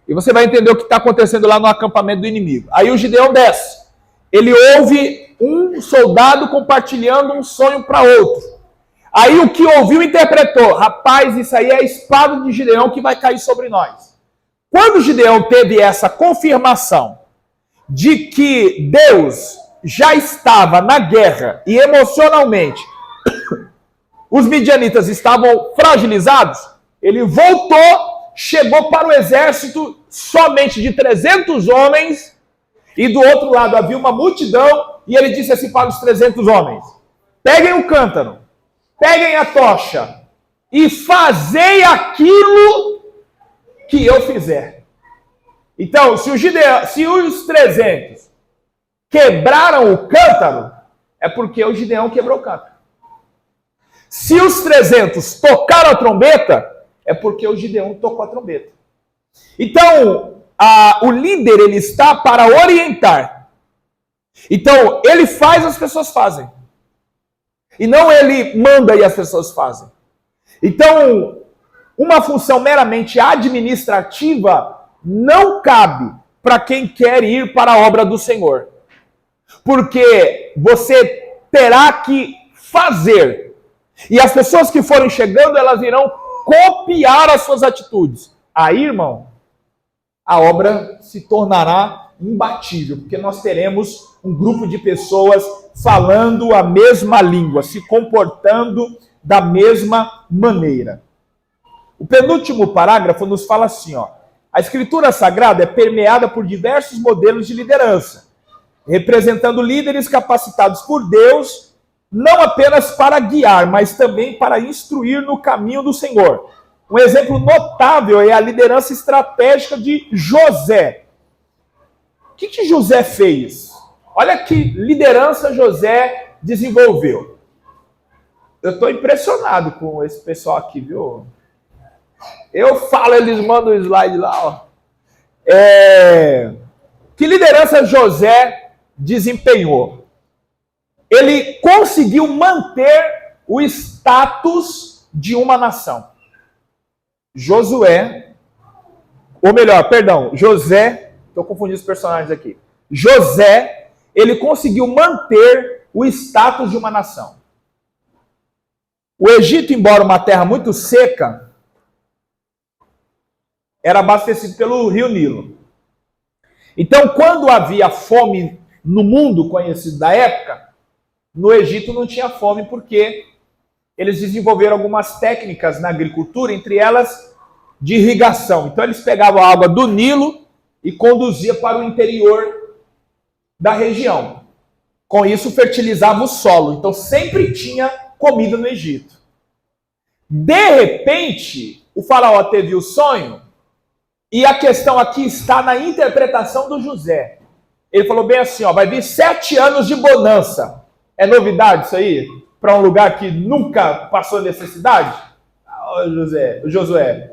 e você vai entender o que está acontecendo lá no acampamento do inimigo. Aí o Gideão desce. Ele ouve um soldado compartilhando um sonho para outro. Aí o que ouviu interpretou, rapaz, isso aí é a espada de Gideão que vai cair sobre nós. Quando Gideão teve essa confirmação de que Deus já estava na guerra e emocionalmente os midianitas estavam fragilizados, ele voltou, chegou para o exército somente de 300 homens e do outro lado havia uma multidão e ele disse assim para os 300 homens, peguem o cântaro, peguem a tocha e fazei aquilo que eu fizer. Então, se os 300 quebraram o cântaro, é porque o Gideão quebrou o cântaro. Se os 300 tocaram a trombeta, é porque o Gideão tocou a trombeta. Então, o líder, ele está para orientar. Então, ele faz, as pessoas fazem. E não ele manda e as pessoas fazem. Então, uma função meramente administrativa não cabe para quem quer ir para a obra do Senhor. Porque você terá que fazer. E as pessoas que forem chegando, elas irão copiar as suas atitudes. Aí, irmão, a obra se tornará imbatível, porque nós teremos um grupo de pessoas falando a mesma língua, se comportando da mesma maneira. O penúltimo parágrafo nos fala assim, ó, a Escritura Sagrada é permeada por diversos modelos de liderança, representando líderes capacitados por Deus, não apenas para guiar, mas também para instruir no caminho do Senhor. Um exemplo notável é a liderança estratégica de José. O que José fez? Olha que liderança José desenvolveu. Eu estou impressionado com esse pessoal aqui, viu? Eu falo, eles mandam o slide lá, ó. Que liderança José desempenhou? Ele conseguiu manter o status de uma nação. José, estou confundindo os personagens aqui. José, ele conseguiu manter o status de uma nação. O Egito, embora uma terra muito seca, era abastecido pelo rio Nilo. Então, quando havia fome no mundo conhecido da época, no Egito não tinha fome porque eles desenvolveram algumas técnicas na agricultura, entre elas de irrigação. Então, eles pegavam a água do Nilo e conduziam para o interior da região. Com isso, fertilizava o solo. Então, sempre tinha comida no Egito. De repente, o faraó teve o sonho, e a questão aqui está na interpretação do José. Ele falou bem assim, ó, vai vir 7 anos de bonança. É novidade isso aí? Para um lugar que nunca passou necessidade?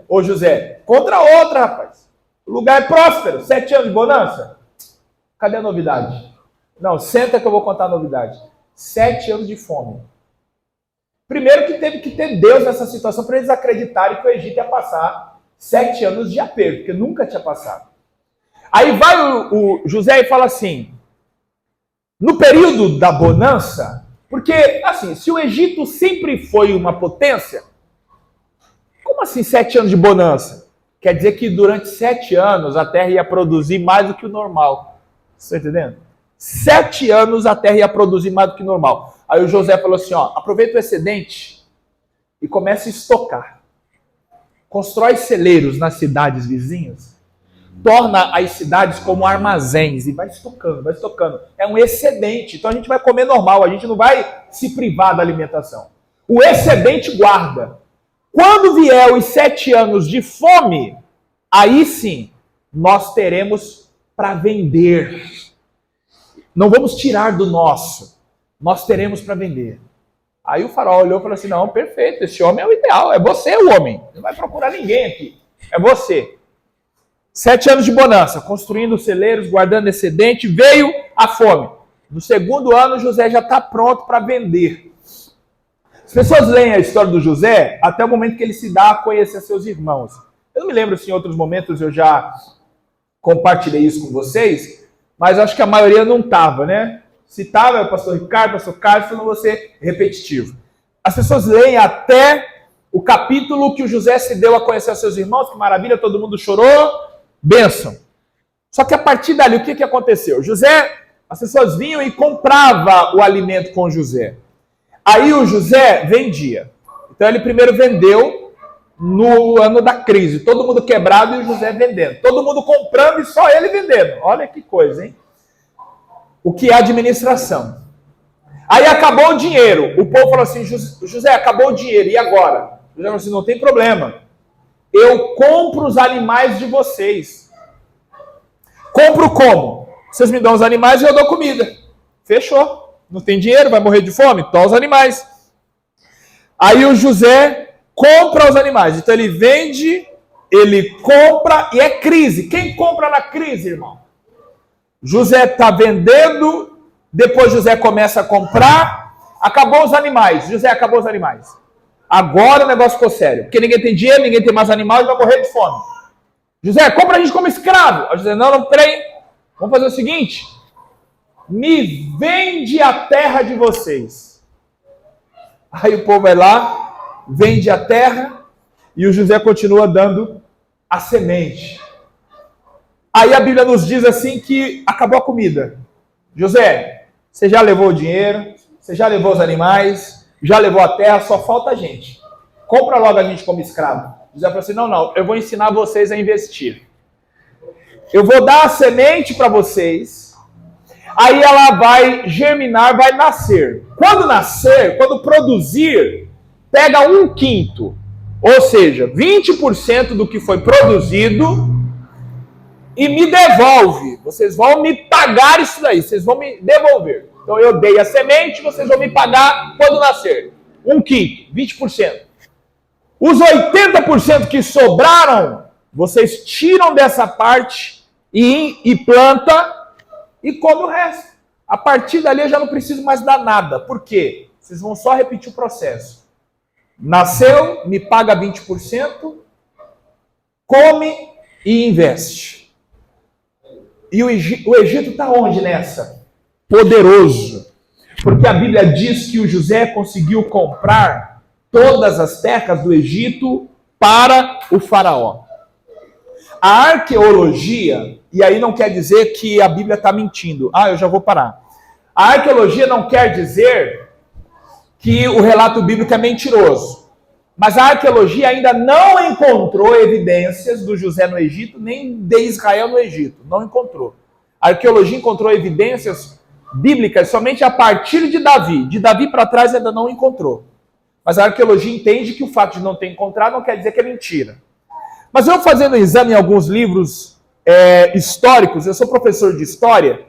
Ô José, contra outra, rapaz. O lugar é próspero, 7 anos de bonança. Cadê a novidade? Não, senta que eu vou contar a novidade. 7 anos de fome. Primeiro que teve que ter Deus nessa situação para eles acreditarem que o Egito ia passar 7 anos de aperto, porque nunca tinha passado. Aí vai o José e fala assim, no período da bonança, porque, assim, se o Egito sempre foi uma potência, como assim 7 anos de bonança? Quer dizer que durante 7 anos a terra ia produzir mais do que o normal. Você está entendendo? 7 anos a terra ia produzir mais do que o normal. Aí o José falou assim, ó, aproveita o excedente e começa a estocar. Constrói celeiros nas cidades vizinhas, torna as cidades como armazéns e vai estocando, vai estocando. É um excedente, então a gente vai comer normal, a gente não vai se privar da alimentação. O excedente guarda. Quando vier os 7 anos de fome, aí sim, nós teremos para vender. Não vamos tirar do nosso, nós teremos para vender. Aí o faraó olhou e falou assim, não, perfeito, esse homem é o ideal, é você o homem, não vai procurar ninguém aqui, é você. 7 anos de bonança, construindo celeiros, guardando excedente, veio a fome. No segundo ano, José já está pronto para vender. As pessoas leem a história do José até o momento que ele se dá a conhecer seus irmãos. Eu não me lembro se em outros momentos eu já compartilhei isso com vocês, mas acho que a maioria não estava, né? Se estava, é o pastor Ricardo, pastor Carlos, para não vou ser repetitivo. As pessoas leem até o capítulo que o José se deu a conhecer seus irmãos, que maravilha, todo mundo chorou, bênção. Só que a partir dali, o que aconteceu? José, as pessoas vinham e compravam o alimento com José. Aí o José vendia. Então ele primeiro vendeu no ano da crise. Todo mundo quebrado e o José vendendo. Todo mundo comprando e só ele vendendo. Olha que coisa, hein? O que é administração. Aí acabou o dinheiro. O povo falou assim, José, acabou o dinheiro. E agora? José falou assim, não tem problema. Eu compro os animais de vocês. Compro como? Vocês me dão os animais e eu dou comida. Fechou. Não tem dinheiro, vai morrer de fome? Toma os animais. Aí o José compra os animais. Então ele vende, ele compra e é crise. Quem compra na crise, irmão? José está vendendo, depois José começa a comprar, acabou os animais. José acabou os animais. Agora o negócio ficou sério. Porque ninguém tem dinheiro, ninguém tem mais animais, vai morrer de fome. José, compra a gente como escravo. Aí José, não, peraí. Vamos fazer o seguinte. Me vende a terra de vocês. Aí o povo vai lá, vende a terra e o José continua dando a semente. Aí a Bíblia nos diz assim que acabou a comida. José, você já levou o dinheiro, você já levou os animais, já levou a terra, só falta a gente. Compra logo a gente como escravo. José falou assim, não, eu vou ensinar vocês a investir. Eu vou dar a semente para vocês, aí ela vai germinar, vai nascer. Quando nascer, quando produzir, pega 1/5, ou seja, 20% do que foi produzido e me devolve. Vocês vão me pagar isso daí, vocês vão me devolver. Então eu dei a semente, vocês vão me pagar quando nascer. 1/5, 20%. Os 80% que sobraram, vocês tiram dessa parte e planta e come o resto. A partir dali eu já não preciso mais dar nada. Por quê? Vocês vão só repetir o processo. Nasceu, me paga 20%, come e investe. E o Egito está onde nessa? Poderoso. Porque a Bíblia diz que o José conseguiu comprar todas as terras do Egito para o faraó. A arqueologia, e aí não quer dizer que a Bíblia está mentindo. Eu já vou parar. A arqueologia não quer dizer que o relato bíblico é mentiroso. Mas a arqueologia ainda não encontrou evidências do José no Egito, nem de Israel no Egito. Não encontrou. A arqueologia encontrou evidências bíblicas somente a partir de Davi. De Davi para trás ainda não encontrou. Mas a arqueologia entende que o fato de não ter encontrado não quer dizer que é mentira. Mas eu fazendo um exame em alguns livros históricos, eu sou professor de história,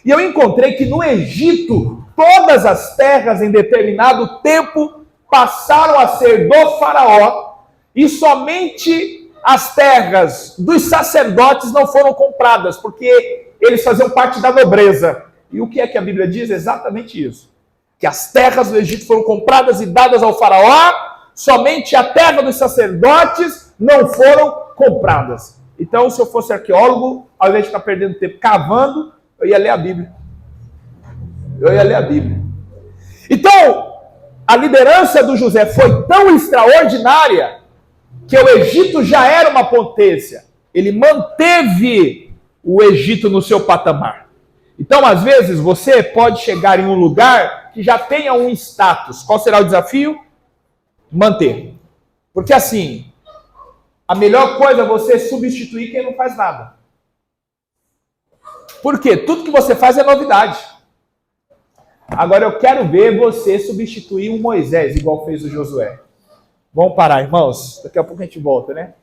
e eu encontrei que no Egito, todas as terras em determinado tempo passaram a ser do faraó, e somente as terras dos sacerdotes não foram compradas, porque eles faziam parte da nobreza. E o que é que a Bíblia diz? Exatamente isso. Que as terras do Egito foram compradas e dadas ao faraó, somente a terra dos sacerdotes não foram compradas. Então, se eu fosse arqueólogo, ao invés de ficar perdendo tempo cavando, eu ia ler a Bíblia. Então, a liderança do José foi tão extraordinária que o Egito já era uma potência. Ele manteve o Egito no seu patamar. Então, às vezes, você pode chegar em um lugar que já tenha um status. Qual será o desafio? Manter. Porque assim, a melhor coisa é você substituir quem não faz nada. Por quê? Tudo que você faz é novidade. Agora eu quero ver você substituir um Moisés, igual fez o Josué. Vamos parar, irmãos? Daqui a pouco a gente volta, né?